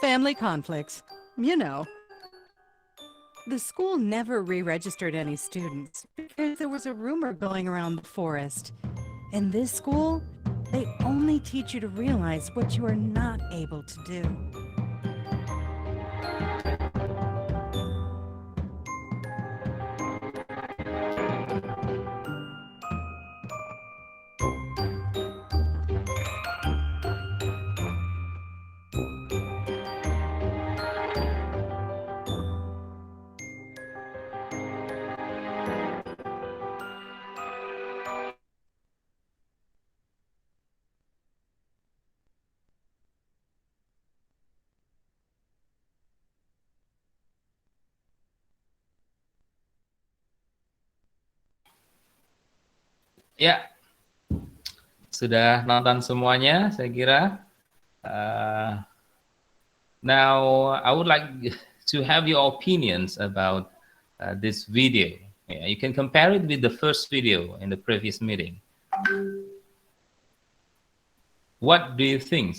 Family conflicts. You know. The school never re-registered any students because there was a rumor going around the forest. In this school, they only teach you to realize what you are not able to do. Ya, sudah nonton semuanya, saya kira. Now, I would like to have your opinions about this video. Yeah, you can compare it with the first video in the previous meeting. What do you think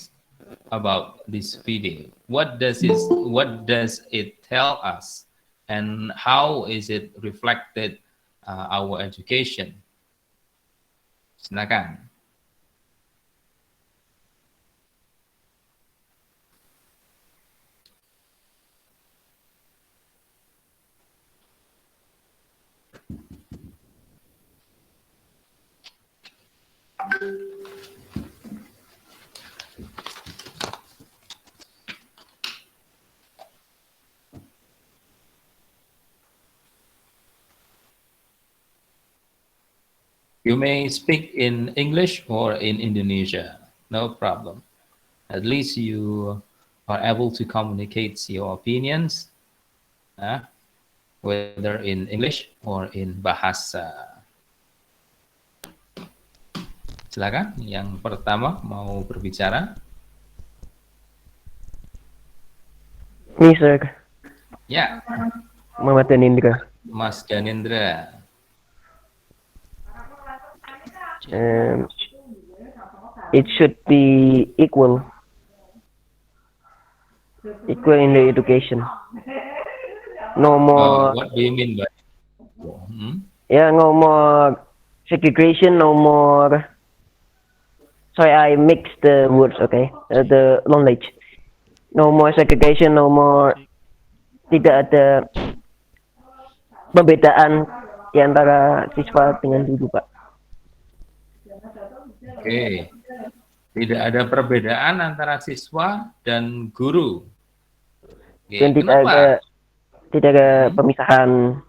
about this video? What does it tell us, and how is it reflected our education? Silakan. You may speak in English or in Indonesia, no problem. At least you are able to communicate your opinions, whether in English or in bahasa. Silakan, yang pertama mau berbicara. Ini, Sir. Ya. Muhammad Danindra. Mas Danindra. It should be equal in the education. No more. What do you mean by? Yeah, no more segregation. No more. Sorry, I mixed the words. Okay, the knowledge. No more segregation. No more. Tidak ada perbedaan di antara siswa dengan guru, Pak. Oke, tidak ada perbedaan antara siswa dan guru. Oke, dan tidak ada pemisahan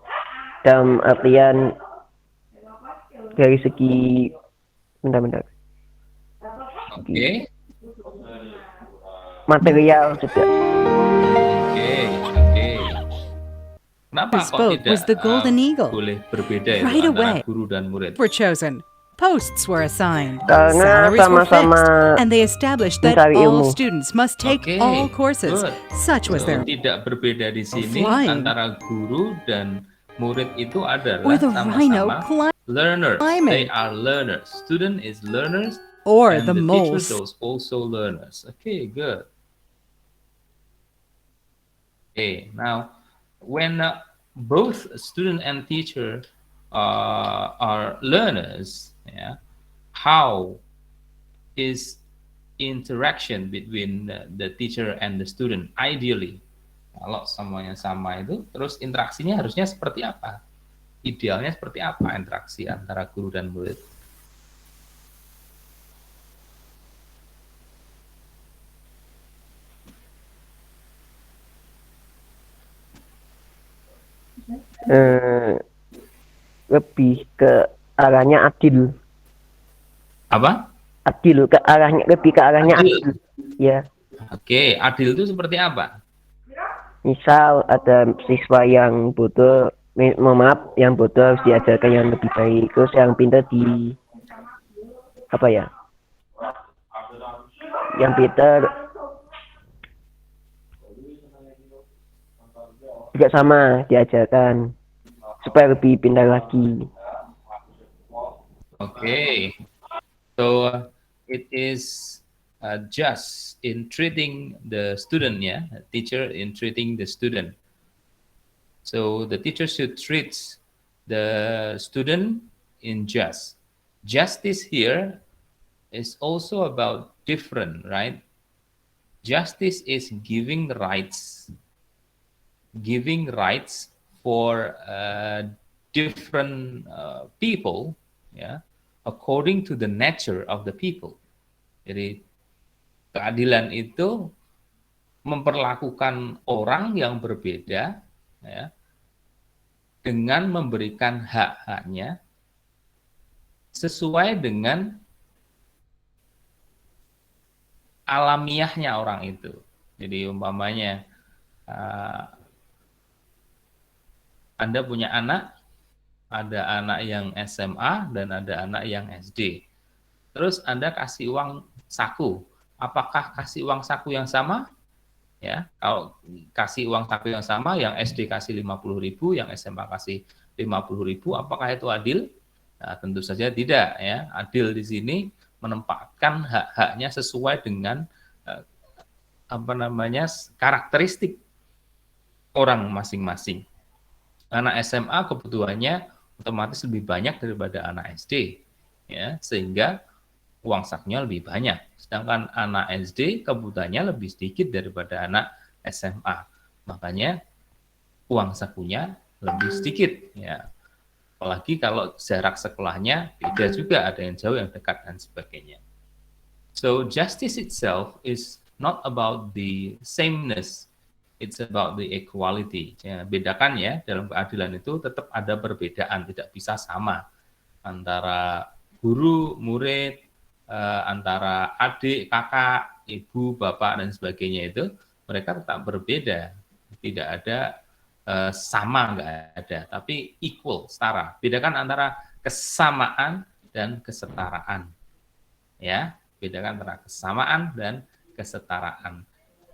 dalam artian dari segi bentar. Oke. Material juga. Oke. Kenapa kok tidak boleh berbeda ya antara guru dan murid? Were chosen. Posts were assigned, Karena salaries were fixed, sama-sama and they established that all students must take all courses. Such was their tidak berbeda di sini antara guru dan murid itu adalah sama-sama learners. They are learners. Student is learners, or and the teacher moles. is also learners. Okay, good. Okay, now when both student and teacher are learners, how is interaction between the teacher and the student ideally? Kalau semuanya sama itu, terus interaksinya harusnya seperti apa? Idealnya seperti apa interaksi antara guru dan murid? Lebih ke arahnya adil. Apa? Adil, lebih ke arahnya adil. Ya. Oke, adil itu seperti apa? Misal ada siswa yang butuh, yang butuh harus diajarkan yang lebih baik, terus yang pintar yang pintar juga sama diajarkan supaya lebih pintar lagi. Okay, so it is just in treating the student, yeah, teacher in treating the student. So the teacher should treat the student in just. Justice here is also about different, right? Justice is giving rights for different people, ya, according to the nature of the people. Jadi keadilan itu memperlakukan orang yang berbeda, ya, dengan memberikan hak-haknya sesuai dengan alamiahnya orang itu. Jadi umpamanya Anda punya anak, ada anak yang SMA dan ada anak yang SD. Terus Anda kasih uang saku. Apakah kasih uang saku yang sama? Ya, kalau kasih uang saku yang sama, yang SD kasih 50.000, yang SMA kasih 50.000, apakah itu adil? Nah, tentu saja tidak, ya. Adil di sini menempatkan hak-haknya sesuai dengan karakteristik orang masing-masing. Anak SMA kebutuhannya otomatis lebih banyak daripada anak SD, ya, sehingga uang sakunya lebih banyak. Sedangkan anak SD kebutuhannya lebih sedikit daripada anak SMA. Makanya uang sakunya lebih sedikit, ya. Apalagi kalau jarak sekolahnya beda juga, ada yang jauh, yang dekat, dan sebagainya. So justice itself is not about the sameness, it's about the equality. Ya, bedakan ya, dalam keadilan itu tetap ada perbedaan, tidak bisa sama antara guru, murid, antara adik, kakak, ibu, bapak, dan sebagainya itu, mereka tetap berbeda. Tidak ada sama, nggak ada, tapi equal, setara. Bedakan antara kesamaan dan kesetaraan. Ya, bedakan antara kesamaan dan kesetaraan.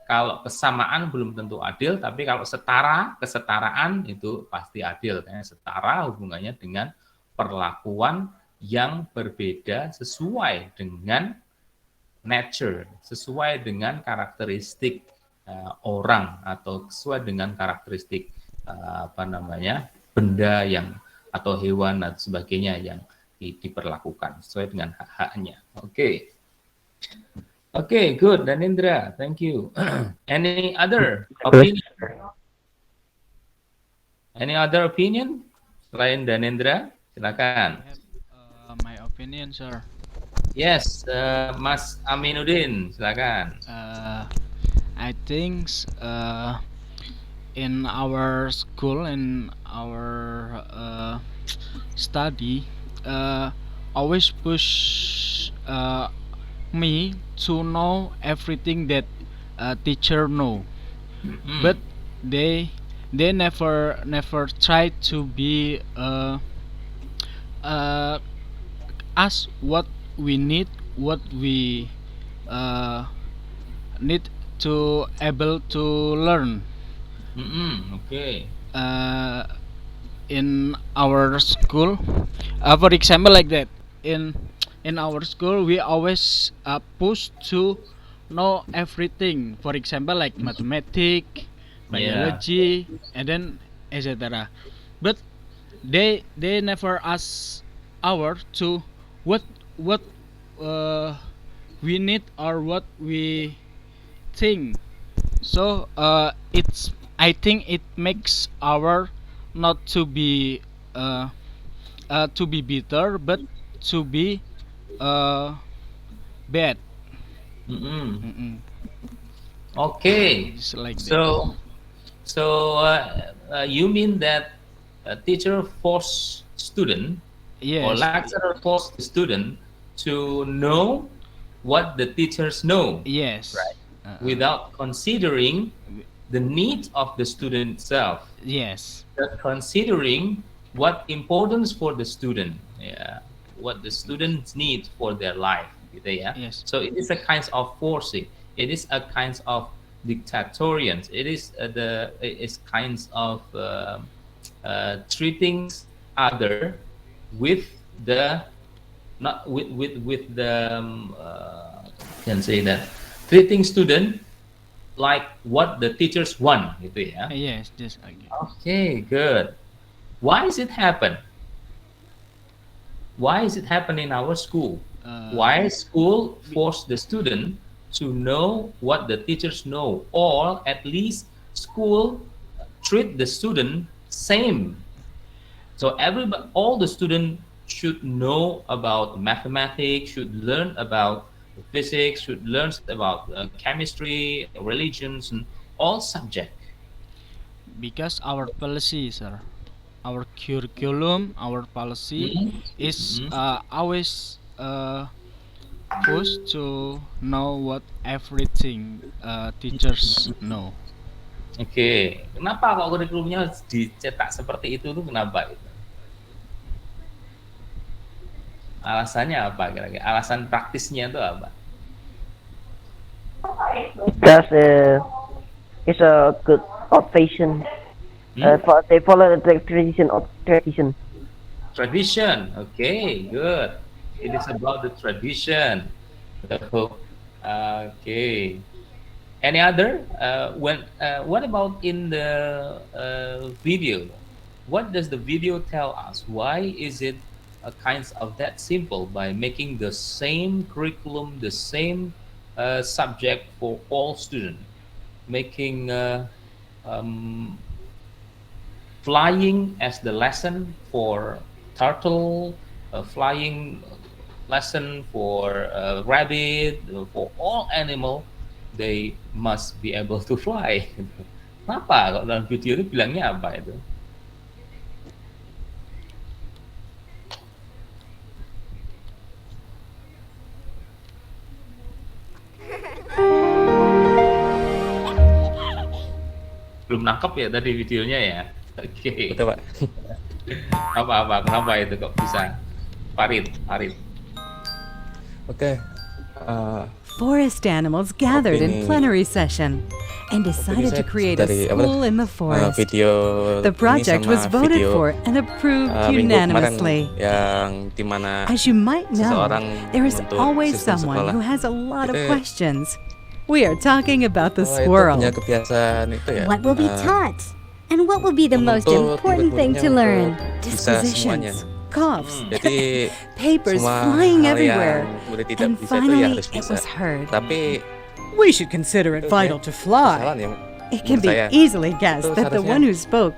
Kalau kesamaan belum tentu adil, tapi kalau kesetaraan itu pasti adil. Setara hubungannya dengan perlakuan yang berbeda sesuai dengan nature, sesuai dengan karakteristik orang, atau sesuai dengan karakteristik benda yang atau hewan dan sebagainya yang diperlakukan sesuai dengan hak-haknya. Oke. Okay, good, Danindra. Thank you. Any other opinion? Any other opinion selain Danindra? Silakan. I have my opinion, sir. Yes, Mas Aminuddin, silakan. I think in our school, in our study, always push me to know everything that teacher know, but they never try to be ask what we need, what we need to able to learn. Okay. In our school, for example, like that, in our school we always push to know everything, for example, like mathematics, biology, and then etc. But they never ask our to what we need or what we think. So I think it makes our not to be bitter, but to be bad. Okay. It's like So you mean that a teacher force student Yes. or lecturer force the student to know what the teachers know, Yes. right? Without considering the needs of the student itself, Yes. but considering what importance for the student, what the students need for their life, gitu ya. Yes. So it is a kind of forcing. It is a kind of dictatorial. It is kinds of treating other with the not with the can say that treating student like what the teachers want, gitu ya. Yes, just okay. Okay, good. Why is it happen? Why is it happen in our school? Why school force the student to know what the teachers know, or at least school treat the student same? So all the student should know about mathematics, should learn about physics, should learn about chemistry, religions, and all subject. Because our policy, sir, our curriculum, our policy is always pushed to know what everything teachers know. Oke, kenapa kok kurikulumnya dicetak seperti itu tuh kenapa itu? Alasannya apa kira-kira? Alasan praktisnya itu apa? Because it's a good old fashion. They follow the tradition of tradition. Tradition, okay, good. It is about the tradition. So, okay. Any other? What about in the video? What does the video tell us? Why is it kinds of that simple by making the same curriculum, the same subject for all students, making flying as the lesson for turtle, flying lesson for rabbit, for all animal, they must be able to fly. Kenapa kalau dalam video itu bilangnya apa itu? Belum nangkep ya tadi videonya ya? Oke. Betul, Pak. Apa kenapa itu kok bisa? Farid. Oke. Forest animals gathered in Opini- plenary session and decided to saya create a dari school in the forest. video The ini project sama was voted video, for and approved minggu unanimously. kemarin yang dimana As you might know, seseorang there is menuntut always sistem someone sekolah. who has a lot of Itu- questions. We are talking about the itu squirrel. punya kebiasaan itu ya. What will be taught? And what will be the most menuntut important thing to murid-muridnya learn? untuk bisa semuanya. Dispositions, coughs, Jadi papers semua flying hal everywhere. yang murid tidak And bisa itu ya finally, harus it bisa. was heard. Tapi We should consider it itu vital ya to fly. kesalahan ya. It can menurut be saya. easily guessed Itu that the seharusnya one who spoke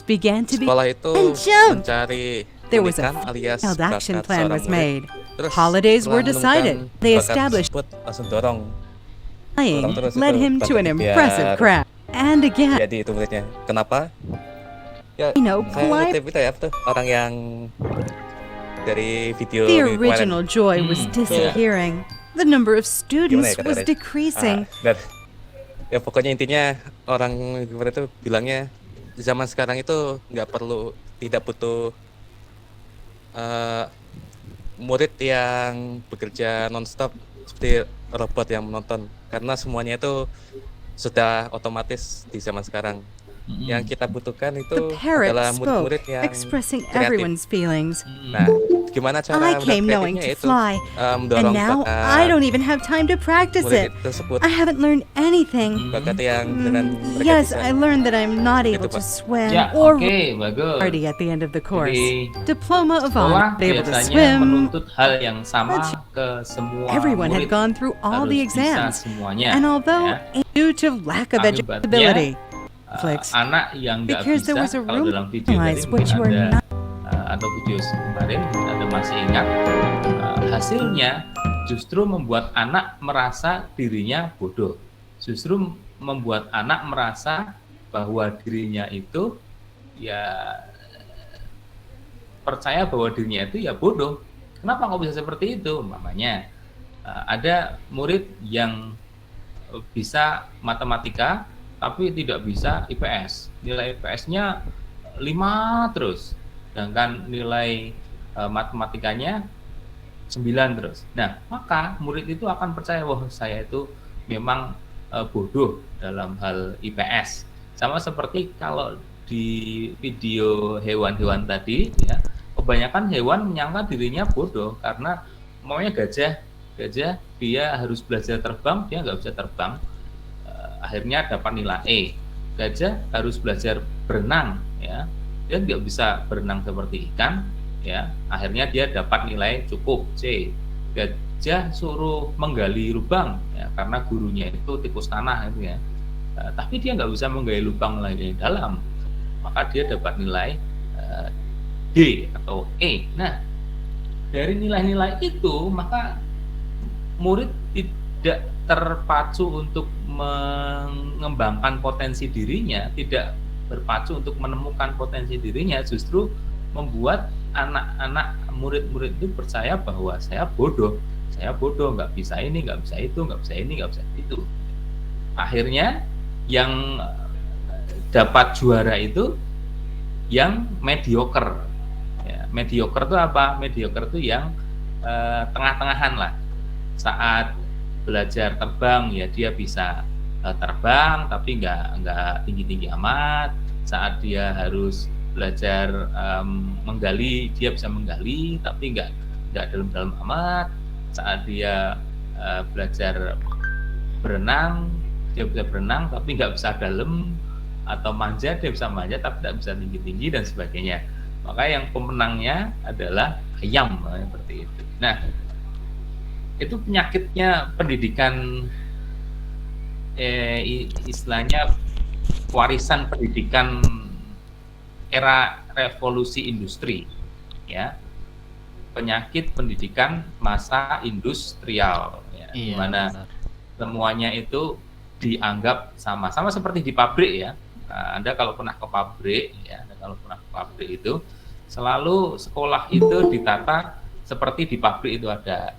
began to be Sekolah itu and jumped. mencari There was a unikan alias detailed action bakat plan seorang was murid. made. Terus Holidays setelah were decided. menemukan They bakat established tersebut, langsung dorong flying terus led itu him to an biar- impressive craft. And again, jadi itu muridnya. Kenapa? Ya, you know, saya polite. ngutip itu ya, tuh orang yang dari video The minggu kemarin. original joy was disappearing. The number of students Gimana ya was kata-katanya? decreasing. Dan ya pokoknya intinya orang kemarin itu bilangnya di zaman sekarang itu tidak butuh murid yang bekerja nonstop seperti robot yang menonton, karena semuanya itu sudah otomatis di zaman sekarang. Yang kita butuhkan The itu parrot adalah spoke, murid-murid yang expressing kreatif. everyone's feelings. Nah, gimana cara I came knowing kreatifnya to itu fly, mendorong and now bakat I don't even have time to practice murid it. tersebut, I haven't learned anything. bakat yang dengan mereka Yes, bisa. I learned that I'm not able to Pak. swim Ya, or oke, bagus. party at the end of the course. Jadi, Diploma of sekolah honor, able to biasanya swim. menuntut hal yang sama ke semua Everyone had murid, gone through all the harus bisa exams, semuanya, and although ya. due to lack of Akibatnya, educability, Netflix, anak yang nggak because bisa, there was a kalau room dalam video tadi realized mungkin what you are ada not atau video kemarin Anda masih ingat, hasilnya justru membuat anak merasa dirinya bodoh, justru membuat anak merasa bahwa dirinya itu ya percaya bahwa dirinya itu ya bodoh. Kenapa kok bisa seperti itu? Mamanya ada murid yang bisa matematika tapi tidak bisa IPS. Nilai IPS-nya 5 terus. Sedangkan nilai matematikanya 9 terus. Nah, maka murid itu akan percaya bahwa saya itu memang bodoh dalam hal IPS. Sama seperti kalau di video hewan-hewan tadi ya, kebanyakan hewan menyangka dirinya bodoh karena maunya gajah Gajah dia harus belajar terbang, dia nggak bisa terbang, akhirnya dapat nilai E. Gajah harus belajar berenang, ya, dia nggak bisa berenang seperti ikan, ya, akhirnya dia dapat nilai cukup C. Gajah suruh menggali lubang, ya, karena gurunya itu tikus tanah itu ya, tapi dia nggak bisa menggali lubang lagi dalam, maka dia dapat nilai D atau E. Nah, dari nilai-nilai itu maka murid tidak terpacu untuk mengembangkan potensi dirinya, tidak berpacu untuk menemukan potensi dirinya, justru membuat anak-anak murid-murid itu percaya bahwa saya bodoh, nggak bisa ini, nggak bisa itu, nggak bisa ini, nggak bisa itu. Akhirnya yang dapat juara itu yang mediocre. Ya, mediocre itu apa? Mediocre itu yang tengah-tengahan lah. Saat belajar terbang ya dia bisa terbang tapi nggak tinggi-tinggi amat. Saat dia harus belajar menggali, dia bisa menggali tapi nggak dalam-dalam amat. Saat dia belajar berenang, dia bisa berenang tapi nggak bisa dalam, atau manja dia bisa manja tapi tidak bisa tinggi-tinggi dan sebagainya. Maka yang pemenangnya adalah ayam seperti itu. Nah, itu penyakitnya pendidikan, istilahnya warisan pendidikan era revolusi industri, ya, penyakit pendidikan masa industrial, ya, di mana semuanya itu dianggap sama seperti di pabrik ya. Nah, Anda kalau pernah ke pabrik ya, itu selalu sekolah itu ditata seperti di pabrik itu ada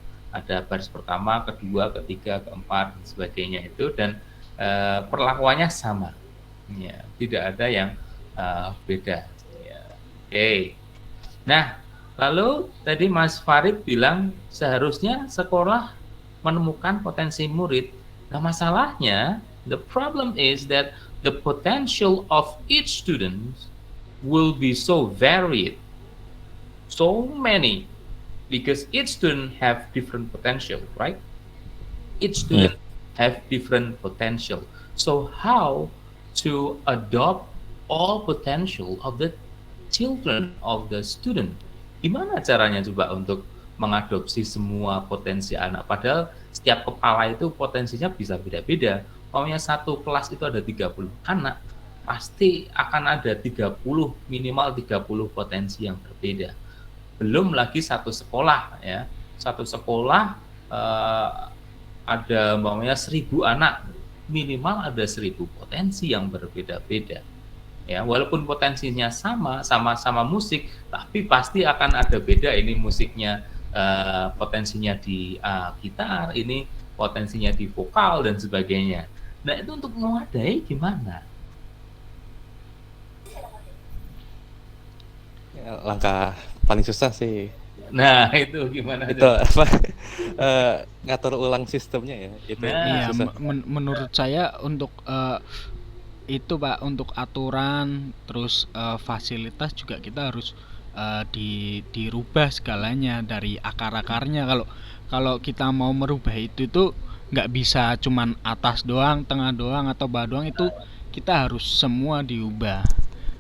baris pertama, kedua, ketiga, keempat, dan sebagainya itu, dan perlakuannya sama, ya, tidak ada yang beda. Ya. Oke. Nah, lalu tadi Mas Farid bilang seharusnya sekolah menemukan potensi murid. Nah, masalahnya, the problem is that the potential of each student will be so varied, so many, because each student have different potential, right? Each student have different potential. So how to adopt all potential of the children, of the student? Gimana caranya coba untuk mengadopsi semua potensi anak? Padahal setiap kepala itu potensinya bisa beda-beda. Pokoknya satu kelas itu ada 30 anak, pasti akan ada 30, minimal 30 potensi yang berbeda. Belum lagi satu sekolah ya. Satu sekolah ada umpamanya 1000 anak, minimal ada 1000 potensi yang berbeda-beda. Ya, walaupun potensinya sama musik, tapi pasti akan ada beda. Ini musiknya potensinya di gitar, ini potensinya di vokal dan sebagainya. Nah, itu untuk mewadai gimana? Ya, langkah paling susah sih. Nah, itu gimana? Itu apa? Ngatur ulang sistemnya ya. Itu Iya, susah. menurut saya untuk itu Pak, untuk aturan terus fasilitas juga kita harus dirubah segalanya dari akar-akarnya. Kalau kita mau merubah itu nggak bisa cuman atas doang, tengah doang, atau bawah doang. Itu kita harus semua diubah,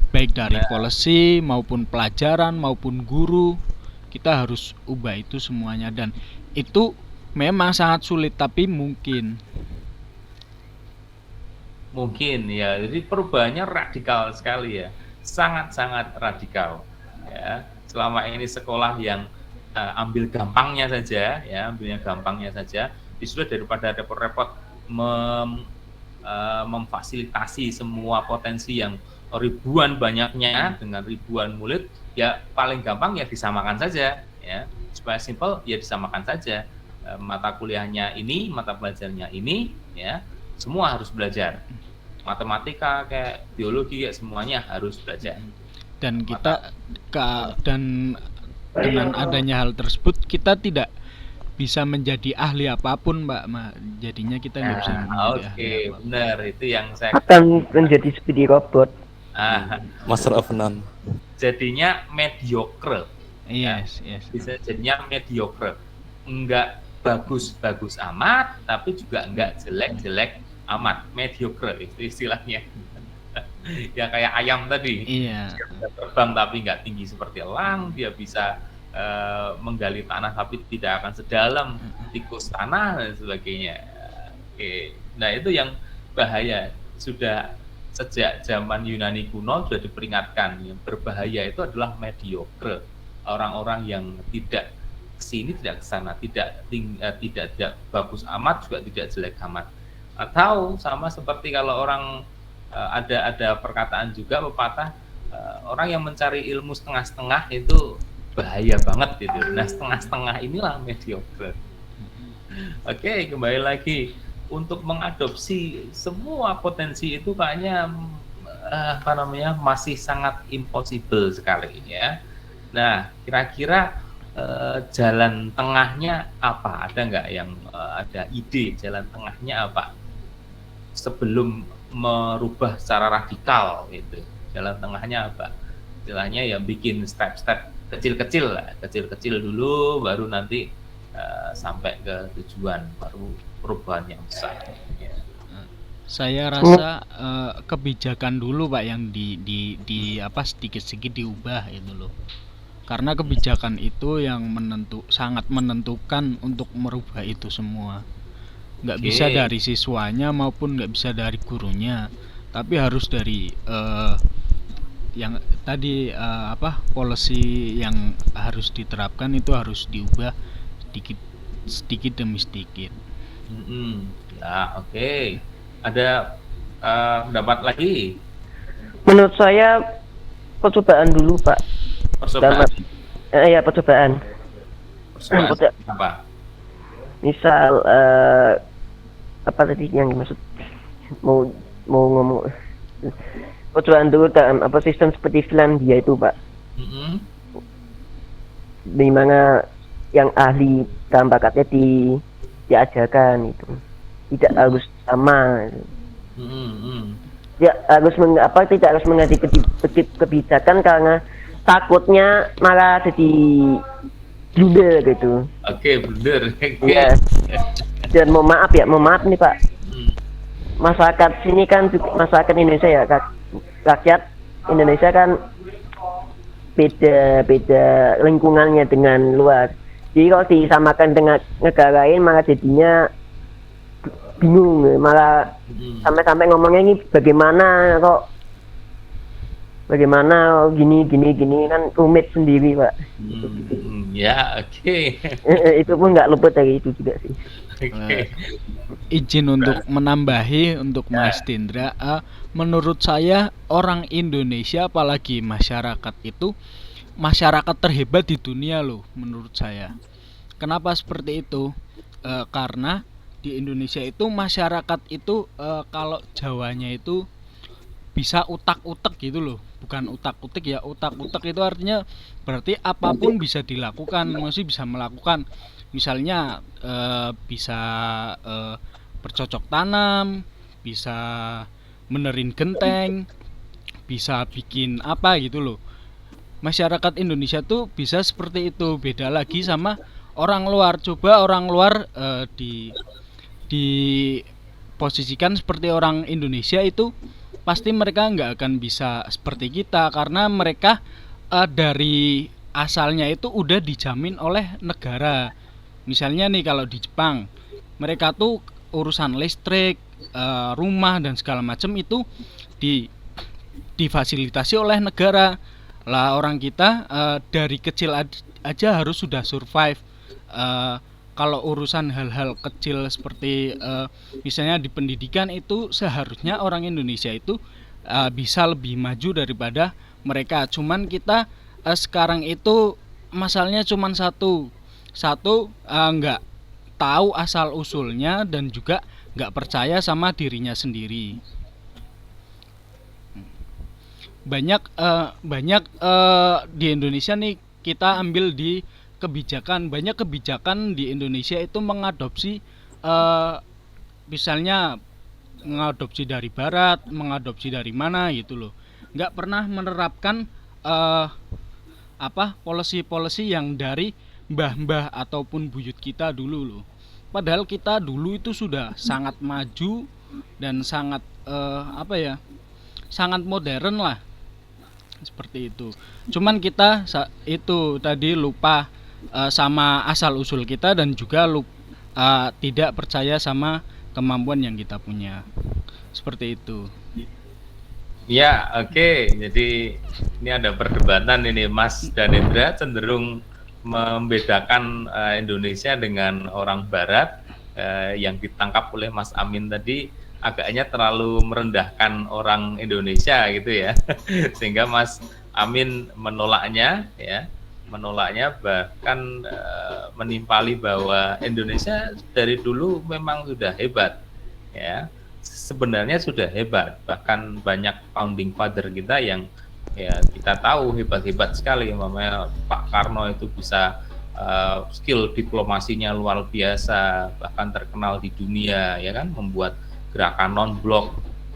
baik dari policy maupun pelajaran maupun guru. Kita harus ubah itu semuanya, dan itu memang sangat sulit tapi mungkin ya. Jadi perubahannya radikal sekali ya, sangat-sangat radikal ya. Selama ini sekolah yang ambil gampangnya saja ya, disuruh daripada repot-repot memfasilitasi semua potensi yang ribuan banyaknya dengan ribuan murid, ya paling gampang ya disamakan saja ya, supaya simpel ya disamakan saja. Mata kuliahnya ini, mata pelajarannya ini ya, semua harus belajar. Matematika kayak biologi kayak semuanya harus belajar. Dan dengan adanya hal tersebut kita tidak bisa menjadi ahli apapun, Mbak. Jadinya kita nggak bisa menjadi ahli apapun. Benar, itu yang saya akan menjadi seperti robot. Master of none. Jadinya mediocre. Yes. Bisa jadinya mediocre. Enggak bagus-bagus amat, tapi juga nggak jelek-jelek amat, mediocre itu istilahnya. Ya kayak ayam tadi, Iya. dia bisa terbang tapi nggak tinggi seperti elang, dia bisa menggali tanah tapi tidak akan sedalam tikus tanah dan sebagainya. Oke, nah itu yang bahaya. Sudah sejak zaman Yunani kuno sudah diperingatkan, yang berbahaya itu adalah mediocre, orang-orang yang tidak kesini tidak ke sana, tidak bagus amat juga tidak jelek amat. Atau sama seperti kalau orang ada perkataan juga pepatah, orang yang mencari ilmu setengah-setengah itu bahaya banget gitu. Nah, setengah-setengah inilah mediocre. Oke, kembali lagi untuk mengadopsi semua potensi itu kayaknya masih sangat impossible sekali ya. Nah, kira-kira jalan tengahnya apa? Ada nggak yang ada ide jalan tengahnya apa? Sebelum merubah secara radikal gitu. Jalan tengahnya apa? Istilahnya ya bikin step-step kecil-kecil lah, kecil-kecil dulu baru nanti sampai ke tujuan, baru perubahan yang besar. Ya. Saya rasa kebijakan dulu Pak yang di apa sedikit-sedikit diubah itu loh. Karena kebijakan itu yang sangat menentukan untuk merubah itu semua. Nggak bisa dari siswanya maupun nggak bisa dari gurunya, tapi harus dari yang tadi policy yang harus diterapkan itu harus diubah sedikit demi sedikit. Ya, oke. Ada pendapat lagi? Menurut saya percobaan dulu, Pak. Percobaan. Ya, percobaan. Apa? Misal apa tadi yang dimaksud? Mau ngomong percobaan dulu dalam sistem seperti Finlandia itu, Pak. Di mana yang ahli dalam bakatnya diajarkan itu. Tidak harus sama. Ya harus tidak harus mengerti kebijakan karena takutnya malah jadi blunder gitu. Oke, blunder. Ya. Dan mohon maaf nih Pak. Masyarakat sini kan masyarakat Indonesia ya, rakyat Indonesia kan beda lingkungannya dengan luar. Jadi kalau disamakan dengan negara lain malah jadinya bingung, malah sampai ngomongnya ini bagaimana gini kan rumit sendiri Pak. Ya, oke. Itu pun nggak luput dari itu juga sih. Izin untuk menambahi untuk Mas Tindra, menurut saya orang Indonesia apalagi masyarakat itu masyarakat terhebat di dunia loh menurut saya. Kenapa seperti itu? Karena di Indonesia itu masyarakat itu kalau Jawanya itu bisa utak-utek gitu loh, bukan utak-utik ya, utak-utek itu artinya berarti apapun bisa dilakukan, masih bisa melakukan, misalnya bisa bercocok tanam, bisa benerin genteng, bisa bikin apa gitu loh. Masyarakat Indonesia tuh bisa seperti itu, beda lagi sama orang luar. Coba orang luar diposisikan seperti orang Indonesia itu pasti mereka nggak akan bisa seperti kita karena mereka dari asalnya itu udah dijamin oleh negara. Misalnya nih kalau di Jepang mereka tuh urusan listrik, rumah dan segala macam itu difasilitasi oleh negara. Lah orang kita dari kecil aja harus sudah survive. Kalau urusan hal-hal kecil seperti misalnya di pendidikan itu seharusnya orang Indonesia itu bisa lebih maju daripada mereka. Cuman kita sekarang itu masalahnya cuman satu nggak tahu asal usulnya dan juga nggak percaya sama dirinya sendiri. Banyak di Indonesia nih kita ambil di kebijakan, banyak kebijakan di Indonesia itu mengadopsi misalnya mengadopsi dari barat, mengadopsi dari mana gitu loh, nggak pernah menerapkan policy-policy yang dari mbah-mbah ataupun buyut kita dulu loh. padahal kita dulu itu sudah sangat maju dan sangat apa ya, sangat modern lah, seperti itu. Cuman kita itu tadi lupa sama asal usul kita, dan juga tidak percaya sama kemampuan yang kita punya, seperti itu. Ya, oke. Jadi ini ada perdebatan ini, Mas dan Indra cenderung membedakan Indonesia dengan orang Barat. Yang ditangkap oleh Mas Amin tadi agaknya terlalu merendahkan orang Indonesia gitu ya, sehingga Mas Amin menolaknya, ya, bahkan menimpali bahwa Indonesia dari dulu memang sudah hebat, ya. Sebenarnya sudah hebat, bahkan banyak founding father kita yang ya kita tahu hebat-hebat sekali, namanya Pak Karno itu bisa skill diplomasinya luar biasa, bahkan terkenal di dunia, ya kan, membuat gerakan non-blok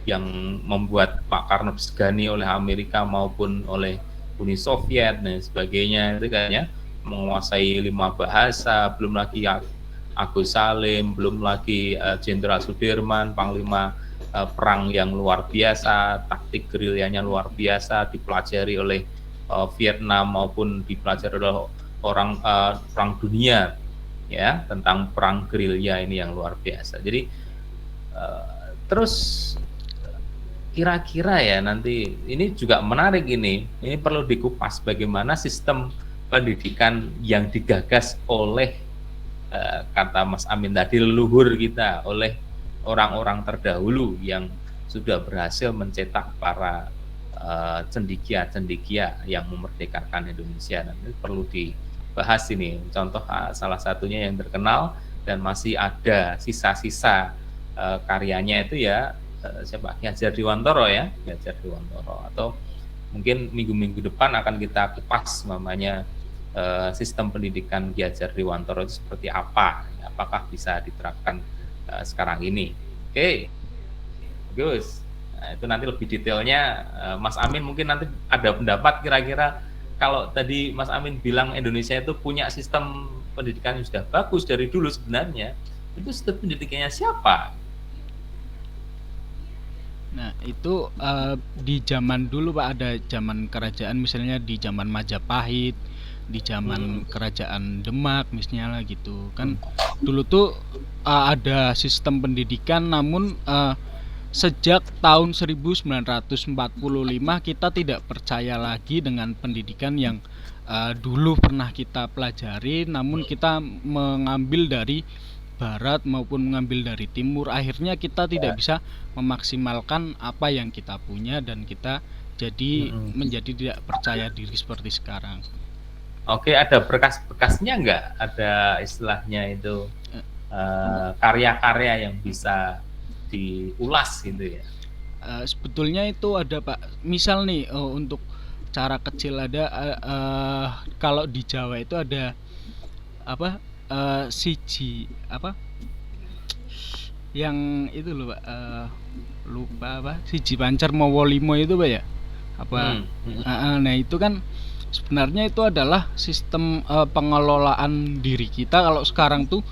yang membuat Pak Karno disegani oleh Amerika maupun oleh Uni Soviet dan sebagainya, itu kayaknya menguasai 5 bahasa, belum lagi Agus Salim, belum lagi Jenderal Sudirman, Panglima perang yang luar biasa, taktik gerilyanya luar biasa, dipelajari oleh Vietnam maupun dipelajari oleh perang dunia, ya, tentang perang gerilya ini yang luar biasa. Jadi terus kira-kira ya nanti ini juga menarik, ini perlu dikupas bagaimana sistem pendidikan yang digagas oleh kata Mas Amin tadi, leluhur kita, oleh orang-orang terdahulu yang sudah berhasil mencetak para cendekia yang memerdekakan Indonesia. Nanti perlu dibahas ini. Contoh salah satunya yang terkenal dan masih ada sisa-sisa karyanya itu ya siapa? Ki Hajar Dewantara, ya, Ki Hajar Dewantara. Atau mungkin minggu-minggu depan akan kita kupas namanya sistem pendidikan Ki Hajar Dewantara itu seperti apa, apakah bisa diterapkan sekarang ini. Oke, Gus. Nah, itu nanti lebih detailnya Mas Amin mungkin nanti ada pendapat kira-kira, kalau tadi Mas Amin bilang Indonesia itu punya sistem pendidikan yang sudah bagus dari dulu, sebenarnya itu sistem pendidikannya siapa? Nah, itu di zaman dulu Pak, ada zaman kerajaan, misalnya di zaman Majapahit, di zaman kerajaan Demak misalnya gitu kan. Dulu tuh ada sistem pendidikan, namun sejak tahun 1945 kita tidak percaya lagi dengan pendidikan yang dulu pernah kita pelajari, namun kita mengambil dari barat maupun mengambil dari timur. Akhirnya kita tidak bisa memaksimalkan apa yang kita punya, dan kita jadi menjadi tidak percaya diri seperti sekarang. Oke, ada bekas-bekasnya nggak? Ada istilahnya itu karya-karya yang bisa diulas gitu ya? Sebetulnya itu ada Pak. Misal nih untuk cara kecil ada kalau di Jawa itu ada apa siji apa yang itu loh Pak, lupa apa, siji pancer mawa limo itu Pak ya, apa nah itu kan sebenarnya itu adalah sistem pengelolaan diri kita. Kalau sekarang tuh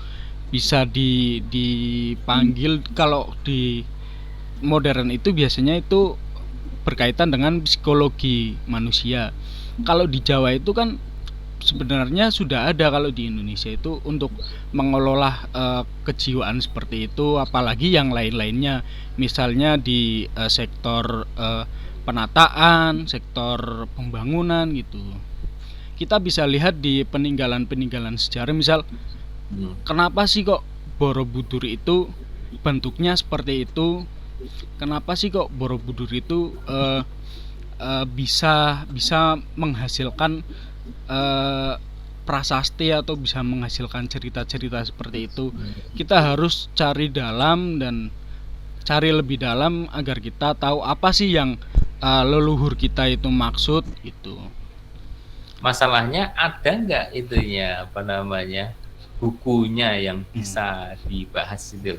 bisa dipanggil, kalau di modern itu biasanya itu berkaitan dengan psikologi manusia. Kalau di Jawa itu kan sebenarnya sudah ada, kalau di Indonesia itu untuk mengelola kejiwaan seperti itu, apalagi yang lain-lainnya, misalnya di sektor penataan, sektor pembangunan gitu. Kita bisa lihat di peninggalan-peninggalan sejarah, misal kenapa sih kok Borobudur itu bentuknya seperti itu? Kenapa sih kok Borobudur itu bisa menghasilkan prasasti atau bisa menghasilkan cerita-cerita seperti itu? Kita harus cari dalam dan cari lebih dalam agar kita tahu apa sih yang leluhur kita itu maksud gitu. Masalahnya ada nggak itunya, apa namanya, bukunya yang bisa dibahas itu,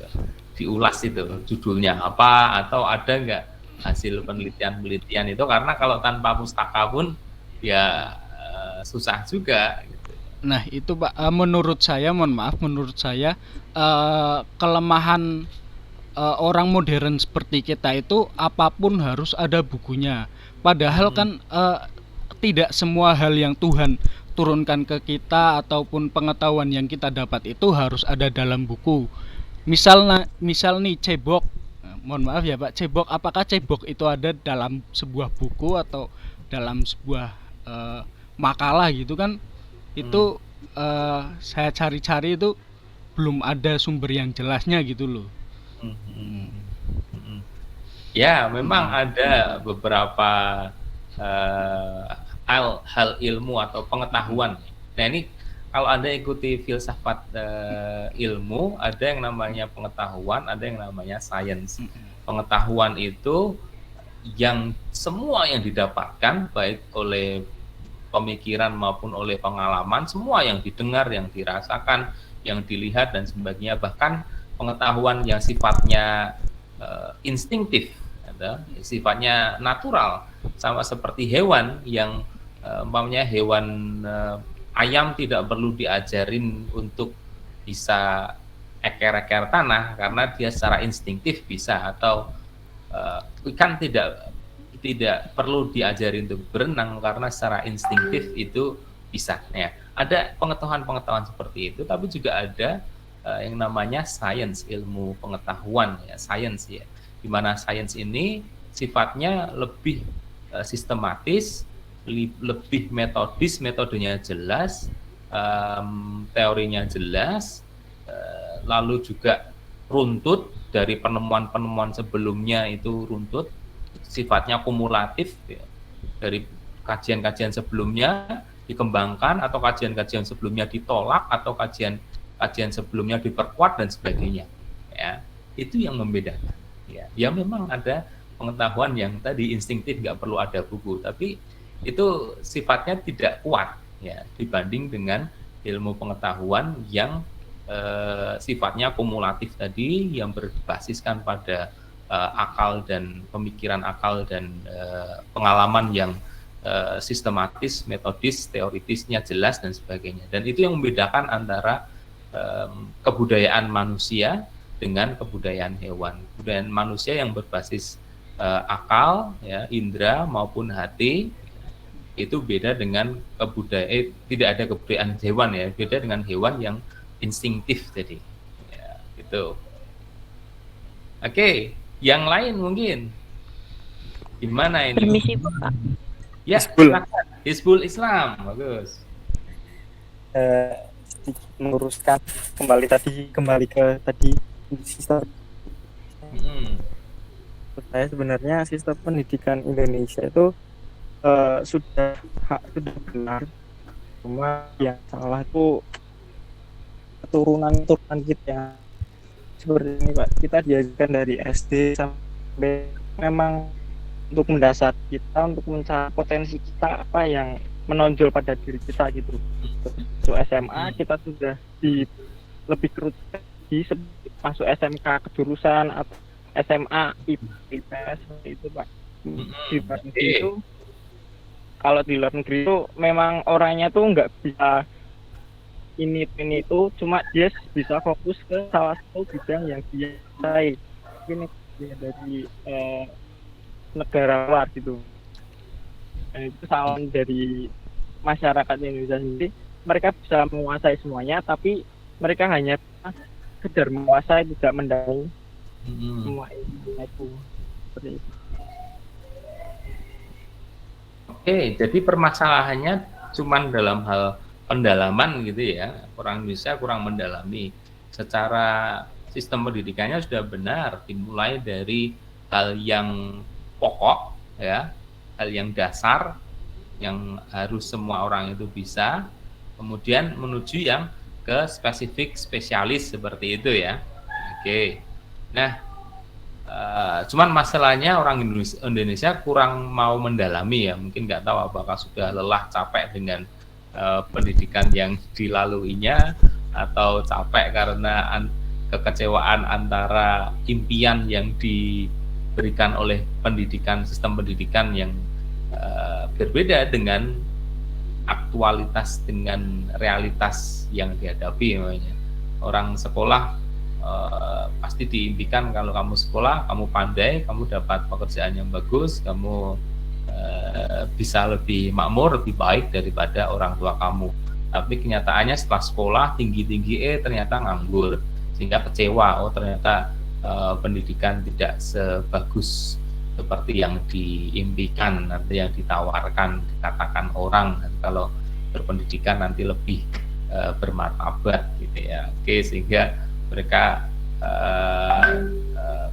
diulas itu, judulnya apa, atau ada nggak hasil penelitian-penelitian itu? Karena kalau tanpa pustaka pun ya susah juga gitu. Nah, itu Pak, menurut saya, mohon maaf, menurut saya kelemahan orang modern seperti kita itu apapun harus ada bukunya. Padahal kan tidak semua hal yang Tuhan turunkan ke kita ataupun pengetahuan yang kita dapat itu harus ada dalam buku. Misal nih cebok. Mohon maaf ya Pak, cebok, apakah cebok itu ada dalam sebuah buku atau dalam sebuah makalah gitu kan? Itu saya cari-cari itu belum ada sumber yang jelasnya gitu loh. Ya, memang ada beberapa hal ilmu atau pengetahuan. Nah, ini kalau Anda ikuti filsafat ilmu, ada yang namanya pengetahuan, ada yang namanya sains. Pengetahuan itu yang semua yang didapatkan baik oleh pemikiran maupun oleh pengalaman, semua yang didengar, yang dirasakan, yang dilihat dan sebagainya, bahkan pengetahuan yang sifatnya instingtif, sifatnya natural, sama seperti hewan yang umpamanya hewan ayam tidak perlu diajarin untuk bisa eker-eker tanah karena dia secara instingtif bisa, atau ikan tidak perlu diajari untuk berenang karena secara instingtif itu bisa. Ya, ada pengetahuan seperti itu, tapi juga ada yang namanya sains, ilmu pengetahuan, ya, sains ya. Di mana sains ini sifatnya lebih sistematis, lebih metodis, metodenya jelas, teorinya jelas, lalu juga runtut dari penemuan-penemuan sebelumnya itu runtut, sifatnya kumulatif ya. Dari kajian-kajian sebelumnya dikembangkan atau kajian-kajian sebelumnya ditolak atau kajian sebelumnya diperkuat dan sebagainya. Ya, itu yang membedakan. Ya memang ada pengetahuan yang tadi instingtif nggak perlu ada buku, tapi itu sifatnya tidak kuat ya dibanding dengan ilmu pengetahuan yang sifatnya kumulatif tadi, yang berbasiskan pada akal dan pemikiran akal dan pengalaman yang sistematis, metodis, teoritisnya jelas dan sebagainya. Dan itu yang membedakan antara kebudayaan manusia dengan kebudayaan hewan. Kebudayaan manusia yang berbasis akal, ya, indera maupun hati, itu beda dengan tidak ada kebudayaan hewan ya, beda dengan hewan yang instingtif tadi. Ya, gitu. Oke, yang lain mungkin gimana ini? Permisi Bapak. Ya, silakan. Hizbul Islam, bagus. Meluruskan kembali ke sistem. Menurut saya sebenarnya sistem pendidikan Indonesia itu sudah benar, cuma yang salah itu keturunan kita. Seperti ini Pak, kita diajarkan dari SD sampai memang untuk mendasar kita untuk mencari potensi kita apa yang menonjol pada diri kita gitu. Masuk SMA kita sudah lebih kerucut masuk SMK kejurusan atau SMA IPS itu Pak. Di luar negeri itu, kalau di luar negeri itu memang orangnya tuh nggak bisa ini itu, cuma dia bisa fokus ke salah satu bidang yang dia sukai. Ini dari negara luar gitu. Dan itu salah dari masyarakat Indonesia sendiri. Mereka bisa menguasai semuanya, tapi mereka hanya sekedar menguasai, tidak mendalami semua itu. Seperti itu. Oke, jadi permasalahannya cuman dalam hal pendalaman gitu ya. Orang Indonesia kurang mendalami. Secara sistem pendidikannya sudah benar, dimulai dari hal yang pokok ya, hal yang dasar yang harus semua orang itu bisa, kemudian menuju yang ke spesialis seperti itu ya. Oke. Nah, cuman masalahnya orang Indonesia kurang mau mendalami ya. Mungkin nggak tahu apakah sudah lelah, capek dengan pendidikan yang dilaluinya, atau capek karena kekecewaan antara impian yang diberikan oleh sistem pendidikan yang berbeda dengan aktualitas dengan realitas yang dihadapi namanya. Orang sekolah pasti diimpikan kalau kamu sekolah, kamu pandai, kamu dapat pekerjaan yang bagus, kamu bisa lebih makmur, lebih baik daripada orang tua kamu. Tapi kenyataannya setelah sekolah tinggi-tinggi ternyata nganggur, sehingga kecewa. Oh ternyata pendidikan tidak sebagus seperti yang diimpikan, nanti yang ditawarkan, dikatakan orang nanti kalau berpendidikan nanti lebih bermartabat gitu ya. Oke, sehingga mereka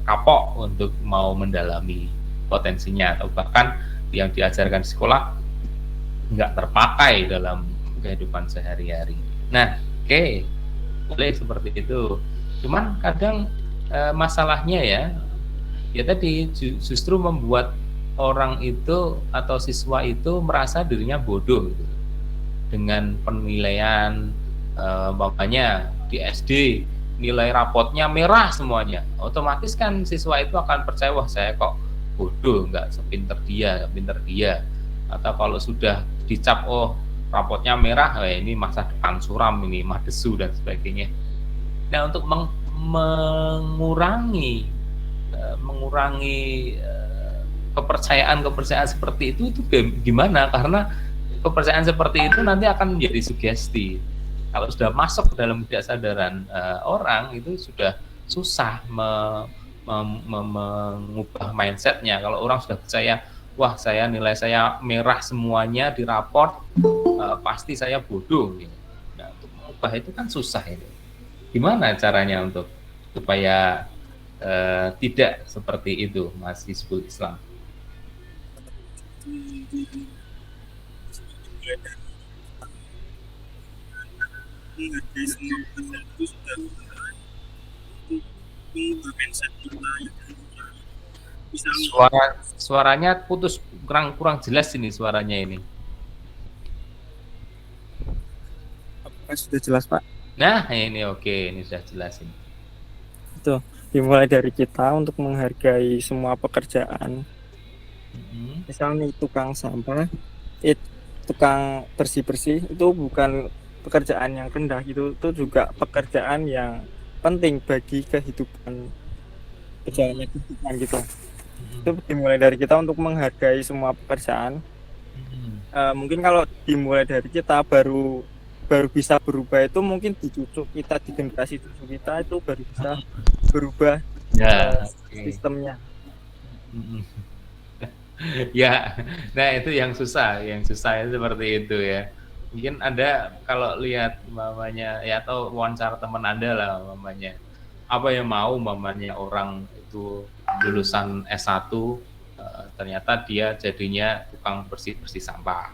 kapok untuk mau mendalami potensinya, atau bahkan yang diajarkan di sekolah nggak terpakai dalam kehidupan sehari-hari. Nah, oke, boleh seperti itu. Cuman kadang masalahnya ya tadi justru membuat orang itu atau siswa itu merasa dirinya bodoh gitu. Dengan penilaian umpamanya di SD nilai rapotnya merah semuanya, otomatis kan siswa itu akan percaya, wah saya kok bodoh, nggak sepinter dia, atau kalau sudah dicap oh rapotnya merah, ini masa depan suram, ini mah desu dan sebagainya. Nah, untuk mengurangi kepercayaan seperti itu gimana? Karena kepercayaan seperti itu nanti akan menjadi sugesti. Kalau sudah masuk ke dalam ketidaksadaran orang, itu sudah susah mengubah mindsetnya. Kalau orang sudah percaya, wah nilai saya merah semuanya di raport, pasti saya bodoh. Gitu. Nah, untuk mengubah itu kan susah ini. Gimana caranya untuk supaya tidak seperti itu, Mas Hizbul Islam? Suaranya putus, kurang jelas ini suaranya ini. Apakah sudah jelas, Pak? Nah, ini oke, ini sudah jelas ini. Itu dimulai dari kita untuk menghargai semua pekerjaan. Misalnya tukang sampah, tukang bersih-bersih itu bukan pekerjaan yang rendah, itu juga pekerjaan yang penting bagi kehidupan, berjalannya kehidupan gitu. Itu dimulai dari kita untuk menghargai semua pekerjaan. Mungkin kalau dimulai dari kita baru bisa berubah itu mungkin di cucu kita, di generasi cucu kita itu baru bisa berubah sistemnya. Ya, nah itu yang susah seperti itu ya. Mungkin Anda kalau lihat mamanya ya, atau wawancara teman Anda lah mamanya, apa yang mau mamanya orang itu lulusan S1 ternyata dia jadinya tukang bersih sampah,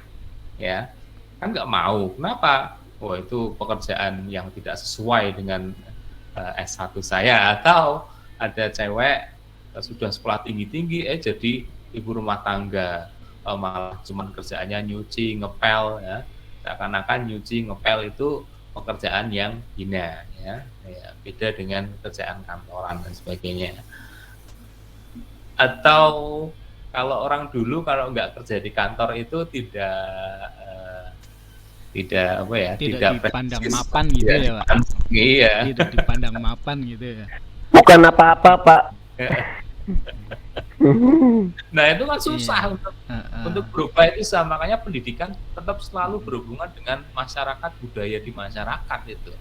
ya kan nggak mau. Kenapa? Oh itu pekerjaan yang tidak sesuai dengan S1 saya. Atau ada cewek sudah sekolah tinggi jadi ibu rumah tangga, malah cuman kerjaannya nyuci ngepel ya, seakan-akan nyuci ngepel itu pekerjaan yang hina ya, beda dengan pekerjaan kantoran dan sebagainya. Atau kalau orang dulu kalau nggak kerja di kantor itu tidak dipandang mapan gitu ya, Pak. Iya. Tidak dipandang mapan gitu ya. Bukan apa-apa, Pak. Nah itu kan susah untuk berubah itu, makanya pendidikan tetap selalu berhubungan dengan masyarakat, budaya di masyarakat itu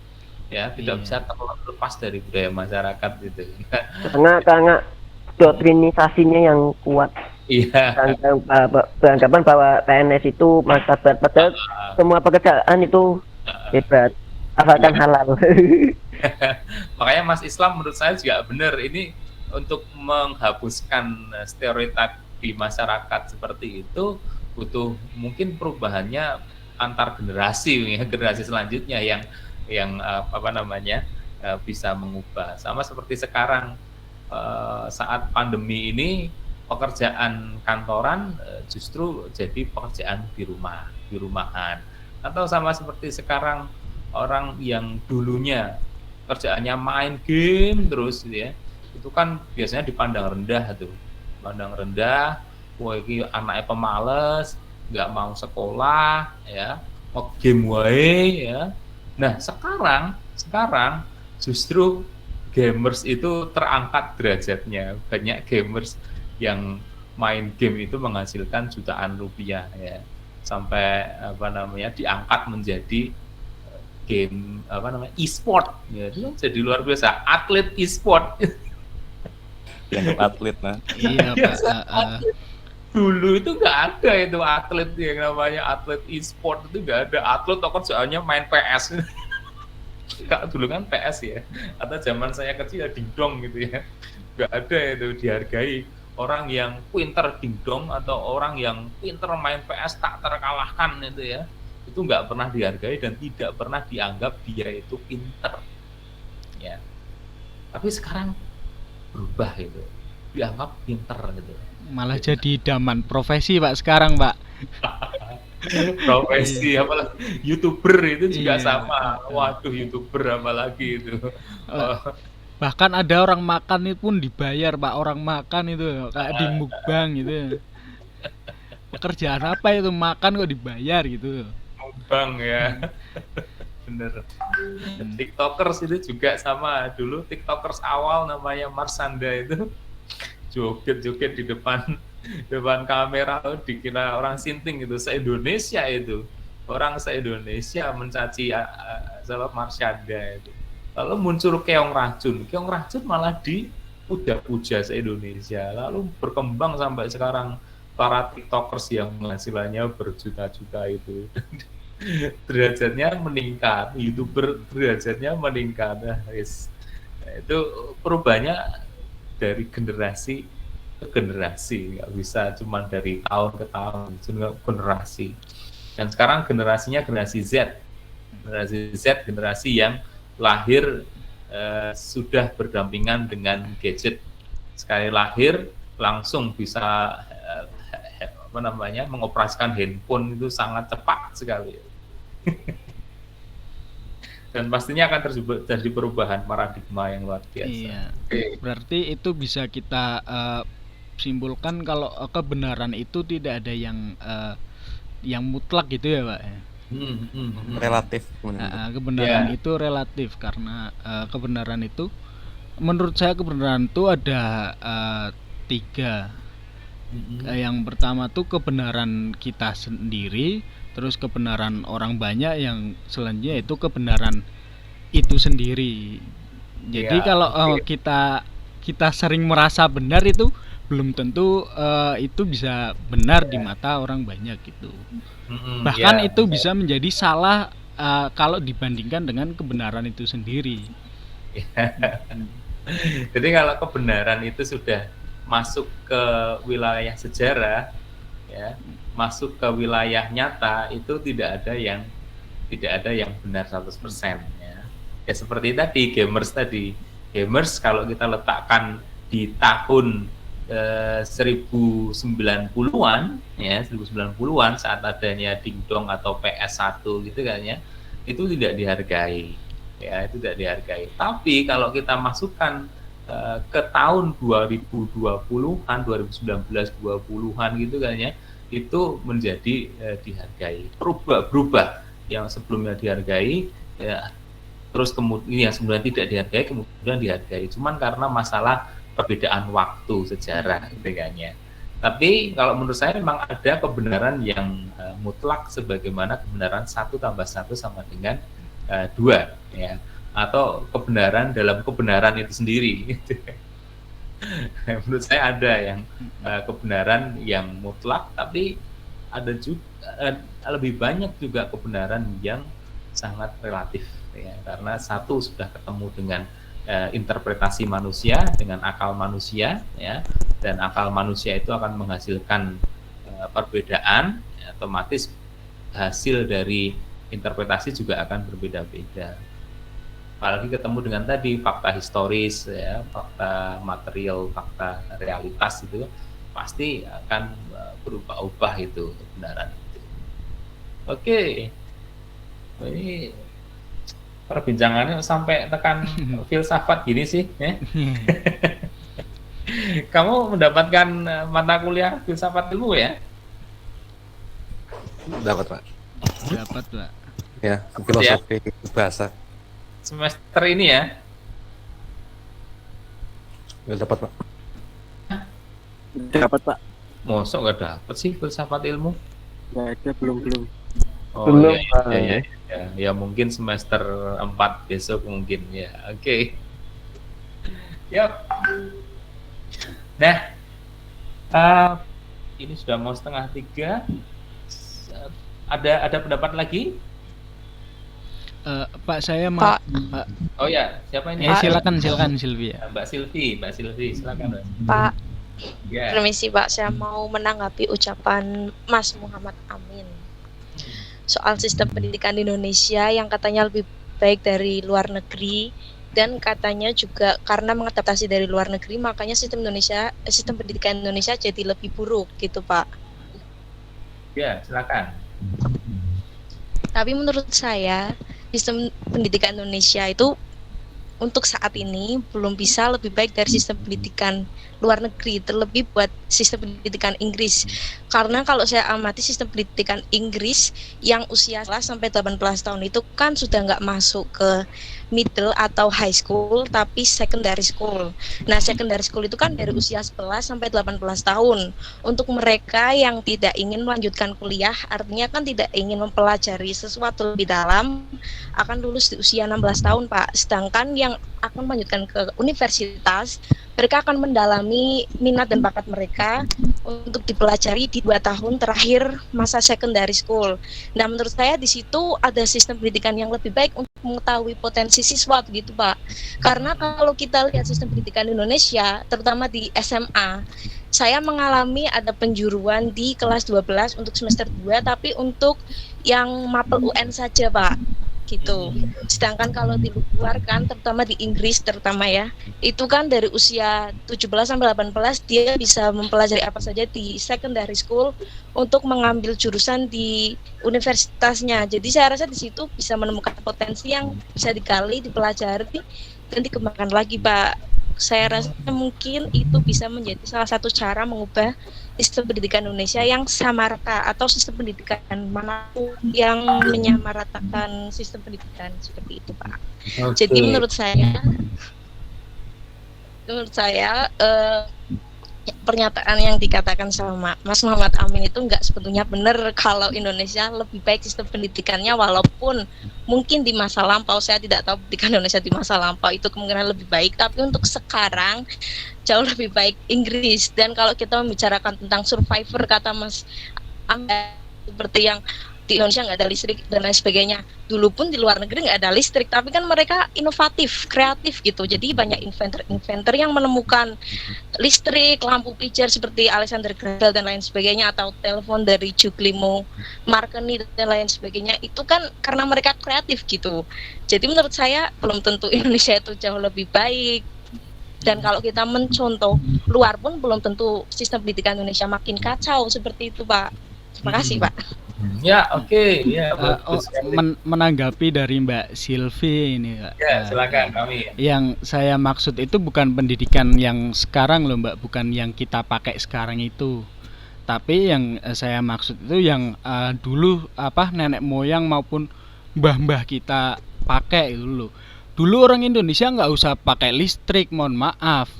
ya, tidak bisa terlepas dari budaya masyarakat itu. Karena doktrinisasinya yang kuat. Iya. Beranggapan bahwa PNS itu martabat, padahal semua pekerjaan itu hebat asalkan halal. Makanya Mas Islam menurut saya juga benar, ini untuk menghapuskan stereotip di masyarakat seperti itu butuh mungkin perubahannya antar generasi ya, generasi selanjutnya yang bisa mengubah. Sama seperti sekarang saat pandemi ini pekerjaan kantoran justru jadi pekerjaan di rumahan. Atau sama seperti sekarang orang yang dulunya kerjaannya main game terus gitu ya, itu kan biasanya dipandang rendah tuh. Pandang rendah, wah ini anaknya pemalas, nggak mau sekolah, ya, mau game wae, ya. Nah, sekarang justru gamers itu terangkat derajatnya. Banyak gamers yang main game itu menghasilkan jutaan rupiah, ya, sampai apa namanya diangkat menjadi game apa namanya e-sport, ya, itu kan jadi luar biasa, atlet e-sport. Dianggap atlet, nah. Iya, Pak. Atlet. Dulu itu nggak ada itu atlet yang namanya atlet e-sport, itu nggak ada. Atlet tokoh soalnya main PS. Kak, dulu kan PS ya, atau zaman saya kecil ya dingdong gitu ya, nggak ada itu dihargai. Orang yang pinter dingdong atau orang yang pinter main PS tak terkalahkan itu ya, itu nggak pernah dihargai dan tidak pernah dianggap dia itu pinter, ya. Tapi sekarang berubah itu, dianggap pinter gitu. Malah jadi idaman profesi, Pak, sekarang, Pak. Profesi apalagi YouTuber itu juga Iya. sama. Waduh, YouTuber apalagi itu. Bahkan ada orang makan itu pun dibayar, Pak. Orang makan itu kayak di mukbang gitu. Pekerjaan apa itu, makan kok dibayar gitu. Bang ya. Bener. TikTokers itu juga sama. Dulu TikTokers awal namanya Marsanda itu joget-joget di depan kamera, dikira orang sinting itu, se-Indonesia itu. Orang se-Indonesia mencaci Marsanda itu. Lalu muncul Keong Racun malah dipuja-puja se-Indonesia. Lalu berkembang sampai sekarang para tiktokers yang penghasilannya berjuta-juta itu. Derajatnya meningkat, YouTuber derajatnya meningkat. Nah, itu perubahannya dari generasi ke generasi, nggak bisa cuma dari tahun ke tahun, juga generasi. Dan sekarang generasinya generasi Z, generasi yang lahir sudah berdampingan dengan gadget. Sekali lahir langsung bisa mengoperasikan handphone itu sangat cepat sekali. Dan pastinya akan terjadi perubahan paradigma yang luar biasa. Iya. Berarti itu bisa kita simpulkan kalau kebenaran itu tidak ada yang mutlak gitu ya, Pak. Relatif. Kebenaran itu relatif karena kebenaran itu, menurut saya kebenaran itu ada 3. Yang pertama tuh kebenaran kita sendiri, terus kebenaran orang banyak, yang selanjutnya itu kebenaran itu sendiri. Jadi kalau kita sering merasa benar itu belum tentu itu bisa benar di mata orang banyak gitu. Bahkan itu bisa menjadi salah kalau dibandingkan dengan kebenaran itu sendiri. Jadi kalau kebenaran itu sudah masuk ke wilayah sejarah, ya, masuk ke wilayah nyata, itu tidak ada yang benar 100%, ya. Ya seperti tadi gamers kalau kita letakkan di tahun 1090-an, ya, 1090-an saat adanya dingdong atau PS1 gitu kan ya, itu tidak dihargai, ya, itu tidak dihargai. Tapi kalau kita masukkan ke tahun 2020-an, 2019-20-an gitu kan ya, itu menjadi dihargai, berubah yang sebelumnya dihargai, ya, terus kemudian yang sebelumnya tidak dihargai kemudian dihargai, cuman karena masalah perbedaan waktu sejarah gitu kan ya. Tapi kalau menurut saya memang ada kebenaran yang mutlak, sebagaimana kebenaran 1 tambah 1 sama dengan 2, ya, atau kebenaran dalam kebenaran itu sendiri. Menurut saya ada yang kebenaran yang mutlak, tapi ada juga lebih banyak juga kebenaran yang sangat relatif, ya, karena satu sudah ketemu dengan interpretasi manusia, dengan akal manusia, ya, dan akal manusia itu akan menghasilkan perbedaan, ya, otomatis hasil dari interpretasi juga akan berbeda-beda. Apalagi ketemu dengan tadi fakta historis, ya, fakta material, fakta realitas, itu pasti akan berubah-ubah itu kebenaran itu. Oke, ini perbincangannya sampai tekan filsafat gini sih, ya. Kamu mendapatkan mata kuliah filsafat ilmu ya? Dapat Pak. Dapat, Pak. Ya, filosofi bahasa. Semester ini ya. Nggak dapat Pak. Dapat Pak. Mosok nggak dapet sih filsafat ilmu? Nggak ada, belum. Oh Belum, iya, Pak. ya mungkin semester 4 besok mungkin ya. Oke. Yap. Nah, ini sudah mau 2:30. Ada pendapat lagi? Pak, saya mau Pak. Pak. Oh ya, siapa ini? Silakan Sylvia. Mbak Silvi, silakan Mbak. Pak, Ya. permisi Pak, saya mau menanggapi ucapan Mas Muhammad Amin soal sistem pendidikan di Indonesia yang katanya lebih baik dari luar negeri, dan katanya juga karena mengadaptasi dari luar negeri makanya sistem pendidikan Indonesia jadi lebih buruk gitu Pak. Ya, silakan. Tapi menurut saya sistem pendidikan Indonesia itu untuk saat ini belum bisa lebih baik dari sistem pendidikan luar negeri, terlebih buat sistem pendidikan Inggris. Karena kalau saya amati sistem pendidikan Inggris yang usia 11 sampai 18 tahun itu kan sudah nggak masuk ke middle atau high school, tapi secondary school. Nah, secondary school itu kan dari usia 11 sampai 18 tahun. Untuk mereka yang tidak ingin melanjutkan kuliah, artinya kan tidak ingin mempelajari sesuatu lebih dalam, akan lulus di usia 16 tahun, Pak. Sedangkan yang akan melanjutkan ke universitas, mereka akan mendalami minat dan bakat mereka untuk dipelajari di 2 tahun terakhir masa secondary school. Nah, menurut saya di situ ada sistem pendidikan yang lebih baik untuk mengetahui potensi siswa begitu, Pak. Karena kalau kita lihat sistem pendidikan Indonesia, terutama di SMA, saya mengalami ada penjuruan di kelas 12 untuk semester 2, tapi untuk yang mapel UN saja, Pak. Gitu. Sedangkan kalau di luar kan, terutama di Inggris terutama ya, itu kan dari usia 17 sampai 18 dia bisa mempelajari apa saja di secondary school untuk mengambil jurusan di universitasnya. Jadi saya rasa di situ bisa menemukan potensi yang bisa digali, dipelajari dan dikembangkan lagi, Pak. Saya rasa mungkin itu bisa menjadi salah satu cara mengubah sistem pendidikan Indonesia yang sama rata, atau sistem pendidikan manapun yang menyamaratakan sistem pendidikan seperti itu, Pak. Jadi menurut saya pernyataan yang dikatakan sama Mas Muhammad Amin itu nggak sebetulnya benar kalau Indonesia lebih baik sistem pendidikannya, walaupun mungkin di masa lampau, saya tidak tahu pendidikan Indonesia di masa lampau itu kemungkinan lebih baik, tapi untuk sekarang jauh lebih baik Inggris. Dan kalau kita membicarakan tentang survivor, kata Mas Amin, seperti yang di Indonesia nggak ada listrik dan lain sebagainya. Dulu pun di luar negeri nggak ada listrik, tapi kan mereka inovatif, kreatif gitu. Jadi banyak inventor yang menemukan listrik, lampu pijar seperti Alexander Graham Bell dan lain sebagainya, atau telepon dari Guglielmo Marconi dan lain sebagainya. Itu kan karena mereka kreatif gitu. Jadi menurut saya belum tentu Indonesia itu jauh lebih baik. Dan kalau kita mencontoh luar pun belum tentu sistem pendidikan Indonesia makin kacau seperti itu, Pak. Terima kasih, Pak. Ya, oke. Ya, Menanggapi dari Mbak Silvi ini, Pak. Ya, silakan kami. Yang saya maksud itu bukan pendidikan yang sekarang loh, Mbak, bukan yang kita pakai sekarang itu. Tapi yang saya maksud itu yang dulu nenek moyang maupun mbah-mbah kita pakai itu loh. Dulu orang Indonesia nggak usah pakai listrik, mohon maaf.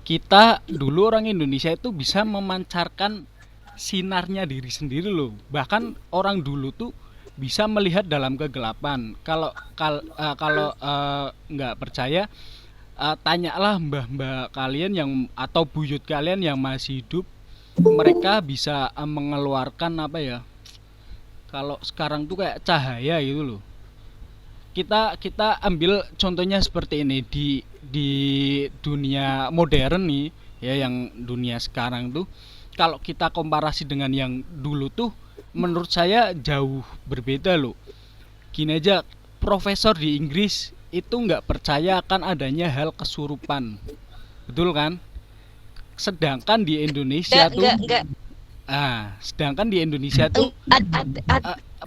Kita dulu orang Indonesia itu bisa memancarkan sinarnya diri sendiri loh. Bahkan orang dulu tuh bisa melihat dalam kegelapan. Kalau nggak percaya, tanyalah mbah-mbah kalian yang atau buyut kalian yang masih hidup. Mereka bisa mengeluarkan kalau sekarang tuh kayak cahaya gitu loh. Kita ambil contohnya seperti ini di dunia modern nih ya, yang dunia sekarang tuh. Kalau kita komparasi dengan yang dulu tuh, menurut saya jauh berbeda loh. Gini aja, profesor di Inggris itu nggak percaya akan adanya hal kesurupan, betul kan? Sedangkan di Indonesia sedangkan di Indonesia tuh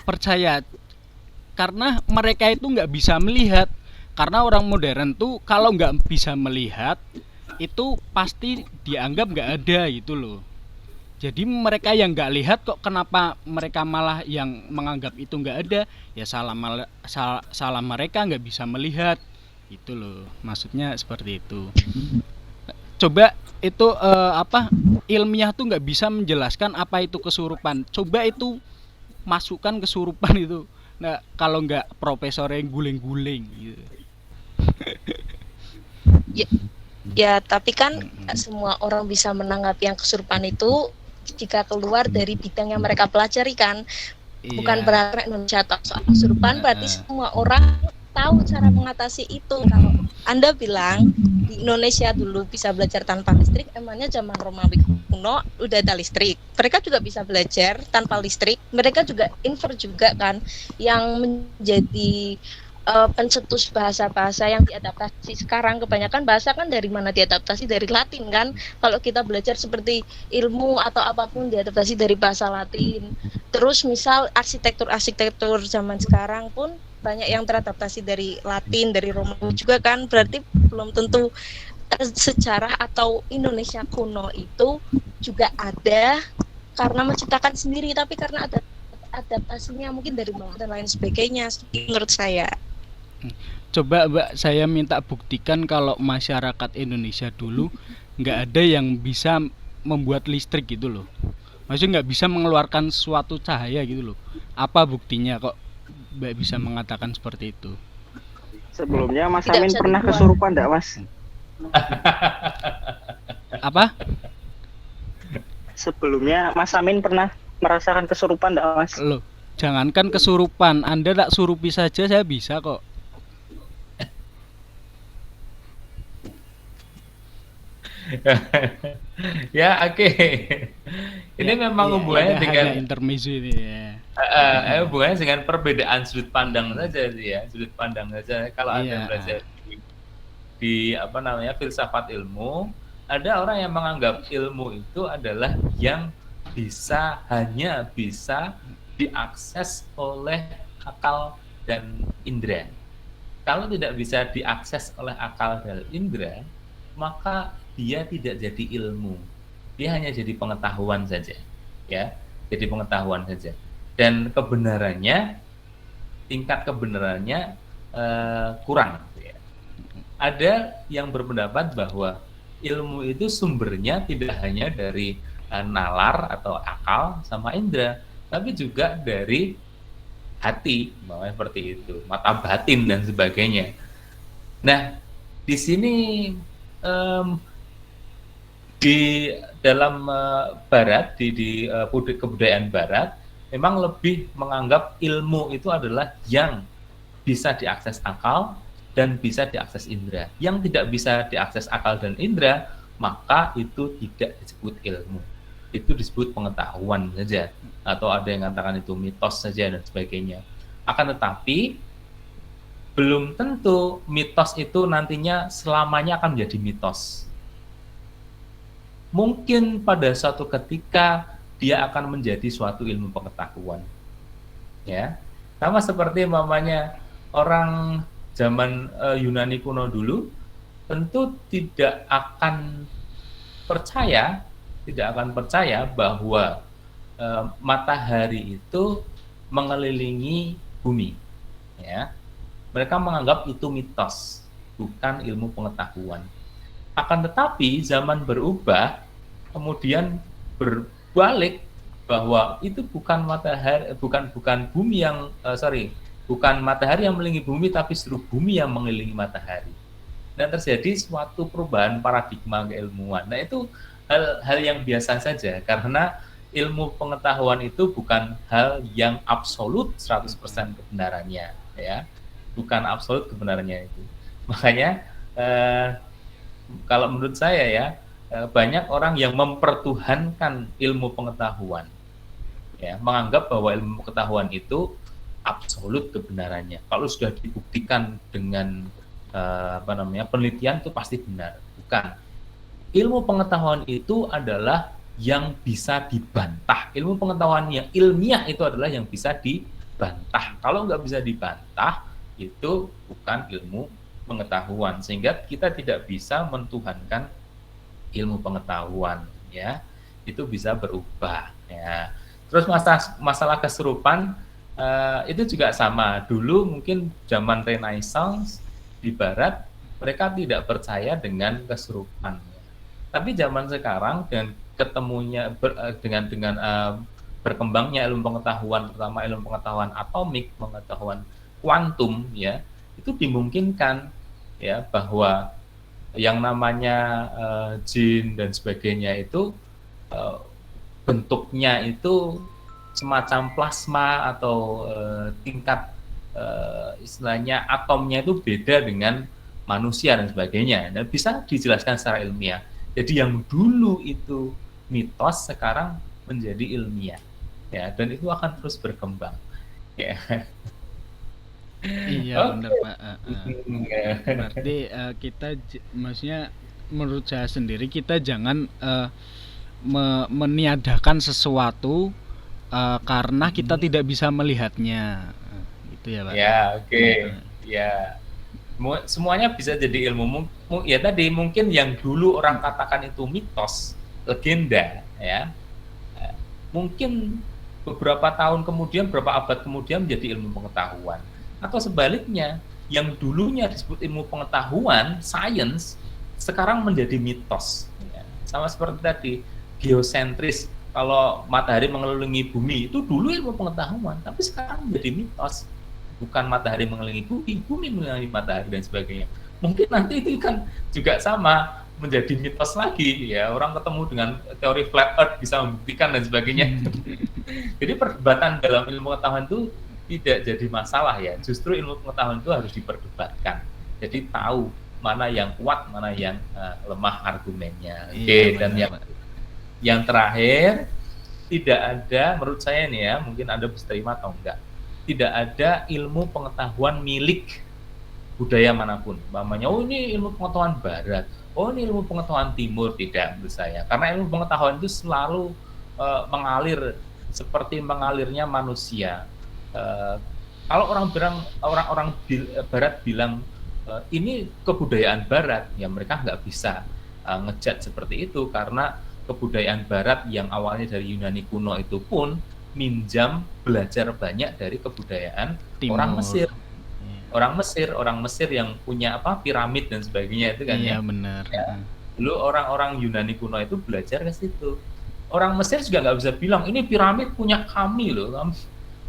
percaya, karena mereka itu nggak bisa melihat. Karena orang modern tuh kalau nggak bisa melihat itu pasti dianggap nggak ada gitu loh. Jadi mereka yang nggak lihat kok, kenapa mereka malah yang menganggap itu nggak ada? Ya salah mereka, nggak bisa melihat. Itu loh, maksudnya seperti itu. Coba itu ilmiah tuh nggak bisa menjelaskan apa itu kesurupan. Coba itu masukkan kesurupan itu. Nah, kalau nggak profesor yang guling-guling gitu. Ya, tapi kan semua orang bisa menanggapi yang kesurupan itu jika keluar dari bidang yang mereka pelajari kan. Bukan berarti Indonesia atau soal kesurupan, berarti semua orang tahu cara mengatasi itu. Kalau Anda bilang di Indonesia dulu bisa belajar tanpa listrik, emangnya zaman Romawi kuno udah ada listrik? Mereka juga bisa belajar tanpa listrik. Mereka juga invert juga kan, yang menjadi pencetus bahasa-bahasa yang diadaptasi sekarang. Kebanyakan bahasa kan dari mana diadaptasi? Dari Latin kan. Kalau kita belajar seperti ilmu atau apapun diadaptasi dari bahasa Latin. Terus misal arsitektur zaman sekarang pun banyak yang teradaptasi dari Latin, dari Romawi juga kan. Berarti belum tentu sejarah atau Indonesia kuno itu juga ada karena menciptakan sendiri, tapi karena ada adaptasinya mungkin dari bawah dan lain sebagainya, menurut saya. Coba Mbak, saya minta buktikan kalau masyarakat Indonesia dulu nggak ada yang bisa membuat listrik gitu loh. Maksudnya nggak bisa mengeluarkan suatu cahaya gitu loh. Apa buktinya kok Mbak bisa mengatakan seperti itu? Sebelumnya Mas Tidak Amin bisa pernah dibuat. kesurupan enggak, Mas? Apa? Sebelumnya Mas Amin pernah merasakan kesurupan enggak, Mas? Loh, jangankan kesurupan, Anda tak surupi saja saya bisa kok. Ya, oke. Ini memang hubungannya dengan intermezzo ini ya. hubungannya dengan perbedaan sudut pandang saja sih ya, sudut pandang saja. Kalau Anda Iya. belajar di apa namanya filsafat ilmu, ada orang yang menganggap ilmu itu adalah yang hanya bisa diakses oleh akal dan indera. Kalau tidak bisa diakses oleh akal dan indera, maka dia tidak jadi ilmu. Dia hanya jadi pengetahuan saja, ya, jadi pengetahuan saja. Dan kebenarannya, tingkat kebenarannya kurang. Ya. Ada yang berpendapat bahwa ilmu itu sumbernya tidak hanya dari nalar atau akal sama indera, tapi juga dari hati, bahwa seperti itu, mata batin dan sebagainya. Nah, di sini di dalam Barat, di kebudayaan Barat, memang lebih menganggap ilmu itu adalah yang bisa diakses akal dan bisa diakses indera. Yang tidak bisa diakses akal dan indera, maka itu tidak disebut ilmu. Itu disebut pengetahuan saja, atau ada yang mengatakan itu mitos saja dan sebagainya. Akan tetapi belum tentu mitos itu nantinya selamanya akan menjadi mitos. Mungkin pada suatu ketika dia akan menjadi suatu ilmu pengetahuan. Ya. Sama seperti mamanya orang zaman Yunani kuno dulu tentu tidak akan percaya bahwa matahari itu mengelilingi bumi, ya. Mereka menganggap itu mitos, bukan ilmu pengetahuan. Akan tetapi zaman berubah, kemudian berbalik bahwa itu bukan matahari, bukan bumi yang bukan matahari yang mengelilingi bumi, tapi seluruh bumi yang mengelilingi matahari. Dan terjadi suatu perubahan paradigma keilmuan. Nah, itu hal yang biasa saja, karena ilmu pengetahuan itu bukan hal yang absolut 100% kebenarannya, ya. Bukan absolut kebenarannya itu. Makanya kalau menurut saya ya, banyak orang yang mempertuhankan ilmu pengetahuan, ya, menganggap bahwa ilmu pengetahuan itu absolut kebenarannya. Kalau sudah dibuktikan dengan penelitian itu pasti benar. Bukan. Ilmu pengetahuan itu adalah yang bisa dibantah. Ilmu pengetahuan yang ilmiah itu adalah yang bisa dibantah. Kalau nggak bisa dibantah, itu bukan ilmu pengetahuan. Sehingga kita tidak bisa mentuhankan ilmu pengetahuan, ya. itu bisa berubah ya. Terus masalah kesurupan itu juga sama. Dulu mungkin zaman Renaissance di Barat mereka tidak percaya dengan kesurupan. Tapi zaman sekarang dengan ketemunya berkembangnya ilmu pengetahuan, terutama ilmu pengetahuan atomik, pengetahuan kuantum ya, itu dimungkinkan ya bahwa yang namanya jin dan sebagainya itu bentuknya itu semacam plasma atau tingkat istilahnya atomnya itu beda dengan manusia dan sebagainya. Dan bisa dijelaskan secara ilmiah. Jadi yang dulu itu mitos sekarang menjadi ilmiah. Ya, dan itu akan terus berkembang. Ya. Iya benar Pak. Berarti kita maksudnya menurut saya sendiri kita jangan meniadakan sesuatu karena kita tidak bisa melihatnya, gitu ya Pak. Ya oke. Ya semuanya bisa jadi ilmu. Ya tadi mungkin yang dulu orang katakan itu mitos, legenda, ya mungkin beberapa tahun kemudian, beberapa abad kemudian menjadi ilmu pengetahuan. Atau sebaliknya, yang dulunya disebut ilmu pengetahuan, science, sekarang menjadi mitos. Ya. Sama seperti tadi, geosentris, kalau matahari mengelilingi bumi, itu dulu ilmu pengetahuan, tapi sekarang menjadi mitos. Bukan matahari mengelilingi bumi, bumi mengelilingi matahari, dan sebagainya. Mungkin nanti itu kan juga sama, menjadi mitos lagi, ya orang ketemu dengan teori flat earth bisa membuktikan dan sebagainya. Jadi perdebatan dalam ilmu pengetahuan itu tidak jadi masalah ya, justru ilmu pengetahuan itu harus diperdebatkan. Jadi tahu mana yang kuat, mana yang lemah argumennya. Oke, dan yang terakhir, tidak ada, menurut saya nih ya, mungkin Anda bisa terima atau enggak, tidak ada ilmu pengetahuan milik budaya manapun. Namanya, oh ini ilmu pengetahuan Barat, oh ini ilmu pengetahuan Timur, tidak menurut saya. Karena ilmu pengetahuan itu selalu mengalir seperti mengalirnya manusia. Kalau orang Barat bilang ini kebudayaan Barat, ya mereka nggak bisa ngejat seperti itu karena kebudayaan Barat yang awalnya dari Yunani kuno itu pun minjam belajar banyak dari kebudayaan Timur. Orang Mesir yang punya piramid dan sebagainya itu kan ya. Benar. Ya. Dulu orang-orang Yunani kuno itu belajar ke situ. Orang Mesir juga nggak bisa bilang ini piramid punya kami loh,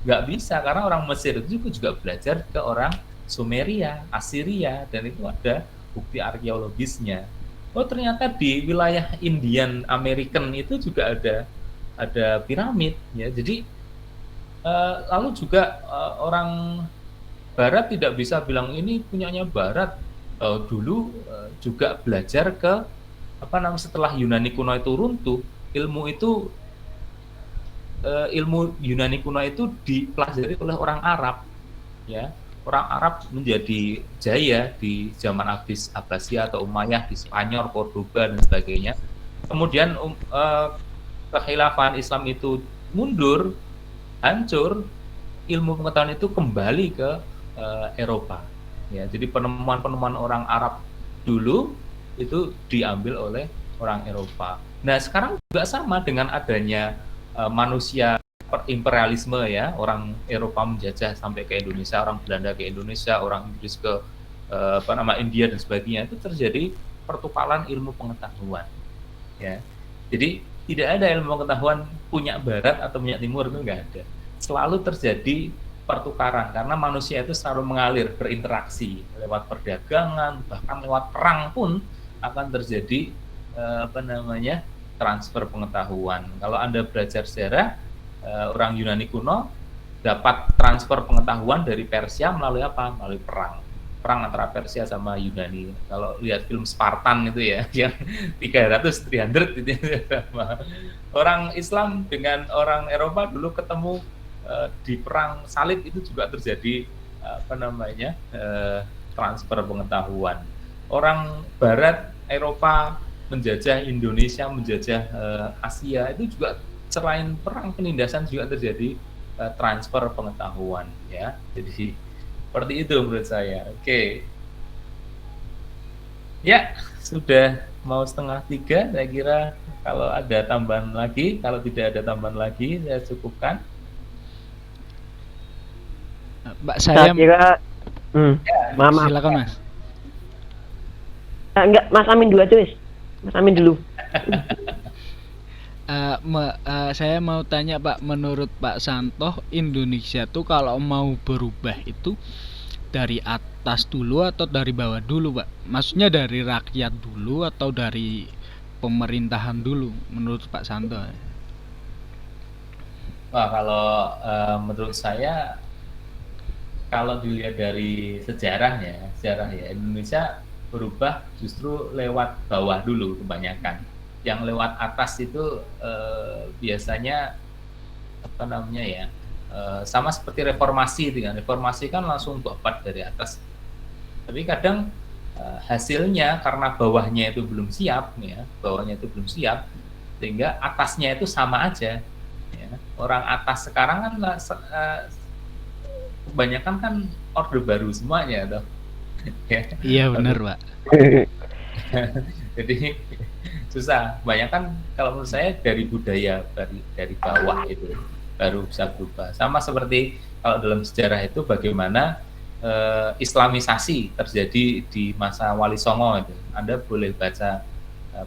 nggak bisa karena orang Mesir itu juga belajar ke orang Sumeria, Assyria, dan itu ada bukti arkeologisnya. Oh ternyata di wilayah Indian American itu juga ada piramid ya. Jadi lalu juga orang Barat tidak bisa bilang ini punyanya Barat. Dulu juga belajar ke setelah Yunani kuno itu runtuh, ilmu Yunani kuno itu dipelajari oleh orang Arab ya. Orang Arab menjadi jaya di zaman Abbasiyah atau Umayyah di Spanyol, Cordoba dan sebagainya. Kemudian kekhilafahan Islam itu mundur, hancur, ilmu pengetahuan itu kembali ke Eropa. Ya, jadi penemuan-penemuan orang Arab dulu itu diambil oleh orang Eropa. Nah, sekarang juga sama dengan adanya manusia imperialisme ya, orang Eropa menjajah sampai ke Indonesia, orang Belanda ke Indonesia, orang Inggris ke India dan sebagainya, itu terjadi pertukaran ilmu pengetahuan. Ya. Jadi tidak ada ilmu pengetahuan punya Barat atau punya Timur, itu nggak ada. Selalu terjadi pertukaran karena manusia itu selalu mengalir, berinteraksi lewat perdagangan, bahkan lewat perang pun akan terjadi transfer pengetahuan. Kalau Anda belajar sejarah orang Yunani kuno dapat transfer pengetahuan dari Persia melalui apa? Melalui perang antara Persia sama Yunani. Kalau lihat film Spartan itu ya, yang 300 itu orang Islam dengan orang Eropa dulu ketemu di perang salib itu juga terjadi transfer pengetahuan. Orang Barat Eropa menjajah Indonesia, menjajah Asia, itu juga selain perang penindasan juga terjadi transfer pengetahuan ya. Jadi seperti itu menurut saya. Oke. Ya, sudah mau 2:30, saya kira kalau ada tambahan lagi, kalau tidak ada tambahan lagi, saya cukupkan. Mbak Saya saya kira, maaf. silakan Mas. Enggak, Mas Amin dulu aja, wis. Mas Amin dulu. Saya mau tanya Pak, menurut Pak Santoh, Indonesia tuh kalau mau berubah itu dari atas dulu atau dari bawah dulu Pak? Maksudnya dari rakyat dulu atau dari pemerintahan dulu menurut Pak Santoh? Wah, kalau menurut saya, kalau dilihat dari sejarah ya, Indonesia berubah justru lewat bawah dulu kebanyakan. Yang lewat atas itu biasanya apa namanya ya, sama seperti reformasi, dengan reformasi kan langsung babat dari atas. Tapi kadang hasilnya karena bawahnya itu belum siap, sehingga atasnya itu sama aja. Ya. Orang atas sekarang kan kebanyakan kan orde baru semuanya, toh. Ya. Iya benar Pak. Jadi susah. Banyak kan kalau menurut saya dari budaya dari bawah itu baru bisa berubah. Sama seperti kalau dalam sejarah itu bagaimana Islamisasi terjadi di masa Wali Songo itu. Anda boleh baca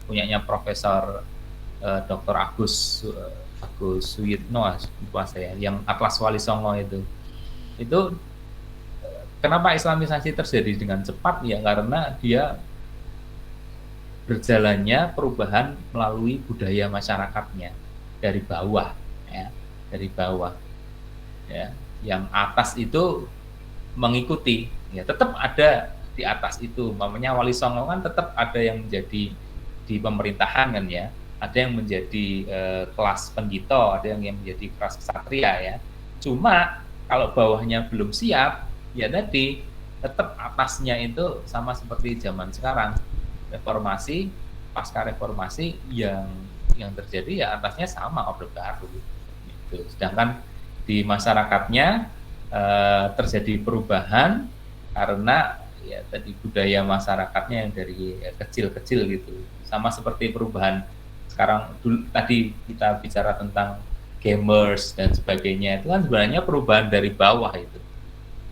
punyanya Profesor Dr. Agus Suyitno, lupa saya, yang Atlas Wali Songo itu. Itu kenapa Islamisasi terjadi dengan cepat ya, karena dia berjalannya perubahan melalui budaya masyarakatnya dari bawah ya, yang atas itu mengikuti ya, tetap ada di atas itu. Mamanya Wali Songo kan tetap ada yang menjadi di pemerintahan kan ya, ada yang menjadi kelas penggito, ada yang menjadi kelas ksatria ya. Cuma kalau bawahnya belum siap, ya tadi tetap atasnya itu sama seperti zaman sekarang. Reformasi, pasca reformasi yang terjadi ya atasnya sama orde baru. Gitu. Sedangkan di masyarakatnya terjadi perubahan karena ya tadi budaya masyarakatnya yang dari kecil-kecil gitu. Sama seperti perubahan sekarang tadi kita bicara tentang gamers dan sebagainya, itu kan sebenarnya perubahan dari bawah itu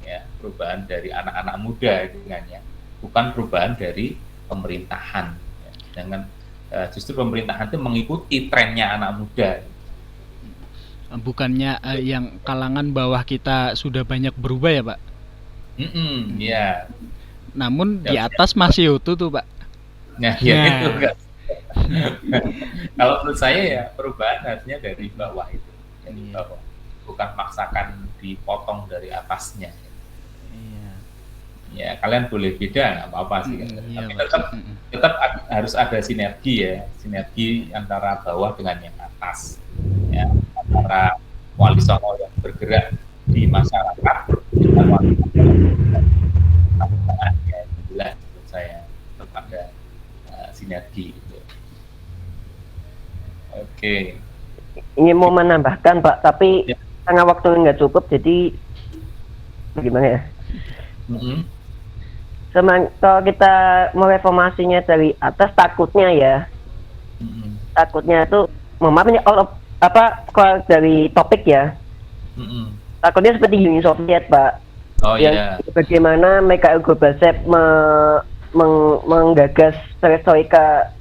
ya, perubahan dari anak-anak muda itu kan ya, bukan perubahan dari pemerintahan ya. Sedangkan justru pemerintahan itu mengikuti trennya anak muda. Bukannya yang kalangan bawah kita sudah banyak berubah ya Pak? Ya. Namun di atas masih utuh tuh Pak. Nah, ya itu enggak. Kalau menurut saya ya perubahan harusnya dari bawah itu, dari bawah, bukan maksakan dipotong dari atasnya. Iya. Ya kalian boleh beda, nggak apa-apa sih. Tapi tetap harus ada sinergi antara bawah dengan yang atas, ya, antara Wali Songo yang bergerak di masyarakat dengan Wali Songo yang jelas menurut saya tetap ada sinergi. Oke. Ini mau menambahkan Pak, tapi karena waktunya nggak cukup, jadi gimana ya? Kalau kita mau reformasinya dari atas, takutnya itu, maafnya kalau dari topik ya, takutnya seperti Uni Soviet Pak. Yang bagaimana mereka Global Set menggagas perestroika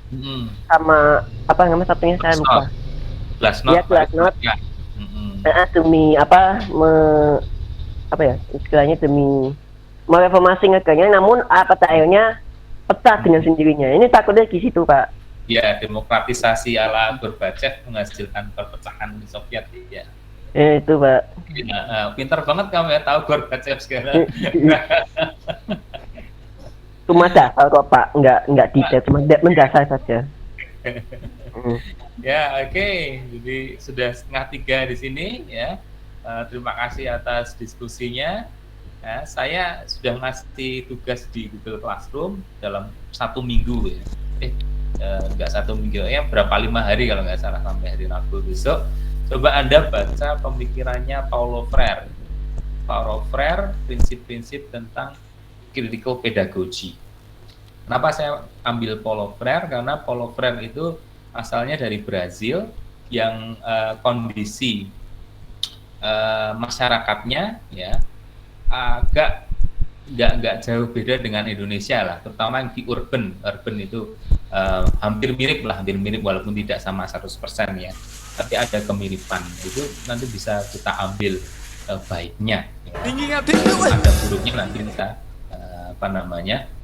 sama apa namanya satunya saya lupa. Glasnost. Demi istilahnya demi mereformasi negaranya, namun pada akhirnya pecah dengan sendirinya. Ini takutnya di situ Pak. Ya, demokratisasi ala Gorbachev menghasilkan perpecahan di Soviet ya. Itu Pak. Pintar banget kamu ya, tahu Gorbachev sekarang. Cuma dasar kok Pak, nggak detail, cuma mendasar saja. Ya oke. Jadi sudah 2:30 di sini ya. Terima kasih atas diskusinya. Ya, saya sudah ngasih tugas di Google Classroom dalam 1 minggu ya. Enggak 1 minggu ya, berapa 5 hari kalau nggak salah, sampai hari Rabu besok. Coba Anda baca pemikirannya Paulo Freire. Paulo Freire, prinsip-prinsip tentang critical pedagogy. Kenapa saya ambil Paulo Freire? Karena Paulo Freire itu asalnya dari Brazil yang kondisi masyarakatnya ya agak nggak jauh beda dengan Indonesia lah, terutama yang di urban itu hampir mirip walaupun tidak sama 100% ya, tapi ada kemiripan. Itu nanti bisa kita ambil baiknya ya. Ada buruknya nanti kita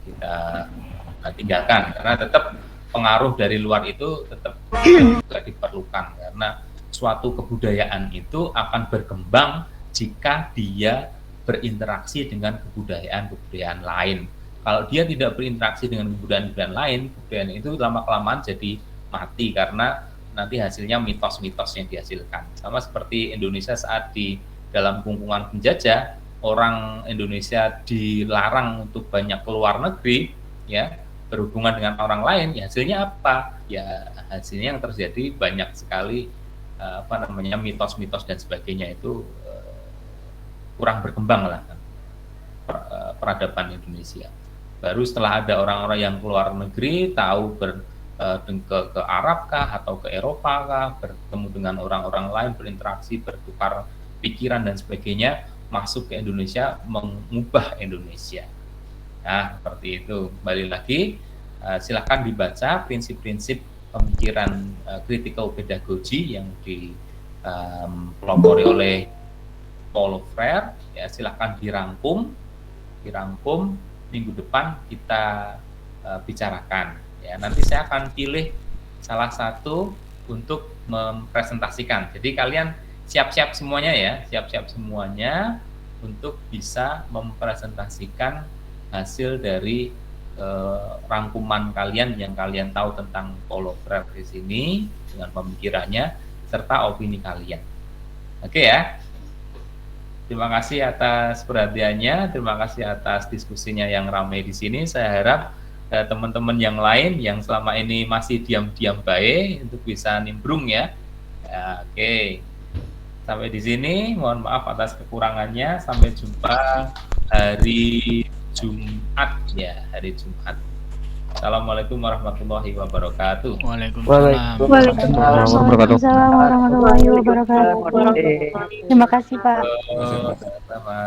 kita tinggalkan, karena tetap pengaruh dari luar itu tetap juga diperlukan, karena suatu kebudayaan itu akan berkembang jika dia berinteraksi dengan kebudayaan lain. Kalau dia tidak berinteraksi dengan kebudayaan lain, kebudayaan itu lama-kelamaan jadi mati, karena nanti hasilnya mitos-mitos yang dihasilkan. Sama seperti Indonesia saat di dalam kungkungan penjajah, orang Indonesia dilarang untuk banyak keluar negeri, ya, berhubungan dengan orang lain, ya hasilnya apa? Ya hasilnya yang terjadi banyak sekali mitos-mitos dan sebagainya, itu kurang berkembang lah peradaban Indonesia. Baru setelah ada orang-orang yang keluar negeri, tahu ke Arab kah atau ke Eropa kah, bertemu dengan orang-orang lain, berinteraksi, bertukar pikiran dan sebagainya, masuk ke Indonesia, mengubah Indonesia. Nah, seperti itu. Kembali lagi, silakan dibaca prinsip-prinsip pemikiran critical pedagogy yang dipelopori oleh Paulo Freire. Ya, silakan dirangkum minggu depan kita bicarakan. Ya, nanti saya akan pilih salah satu untuk mempresentasikan. Jadi kalian siap-siap semuanya ya, untuk bisa mempresentasikan hasil dari rangkuman kalian yang kalian tahu tentang Paulo Freire di sini dengan pemikirannya serta opini kalian. Oke ya. Terima kasih atas perhatiannya, terima kasih atas diskusinya yang ramai di sini. Saya harap teman-teman yang lain yang selama ini masih diam-diam baik untuk bisa nimbrung ya. Oke. Sampai di sini, mohon maaf atas kekurangannya. Sampai jumpa hari Jumat ya, hari Jumat. Assalamualaikum warahmatullahi wabarakatuh. Waalaikumsalam. Waalaikumsalam warahmatullahi wabarakatuh. Terima kasih, Pak. Sama-sama.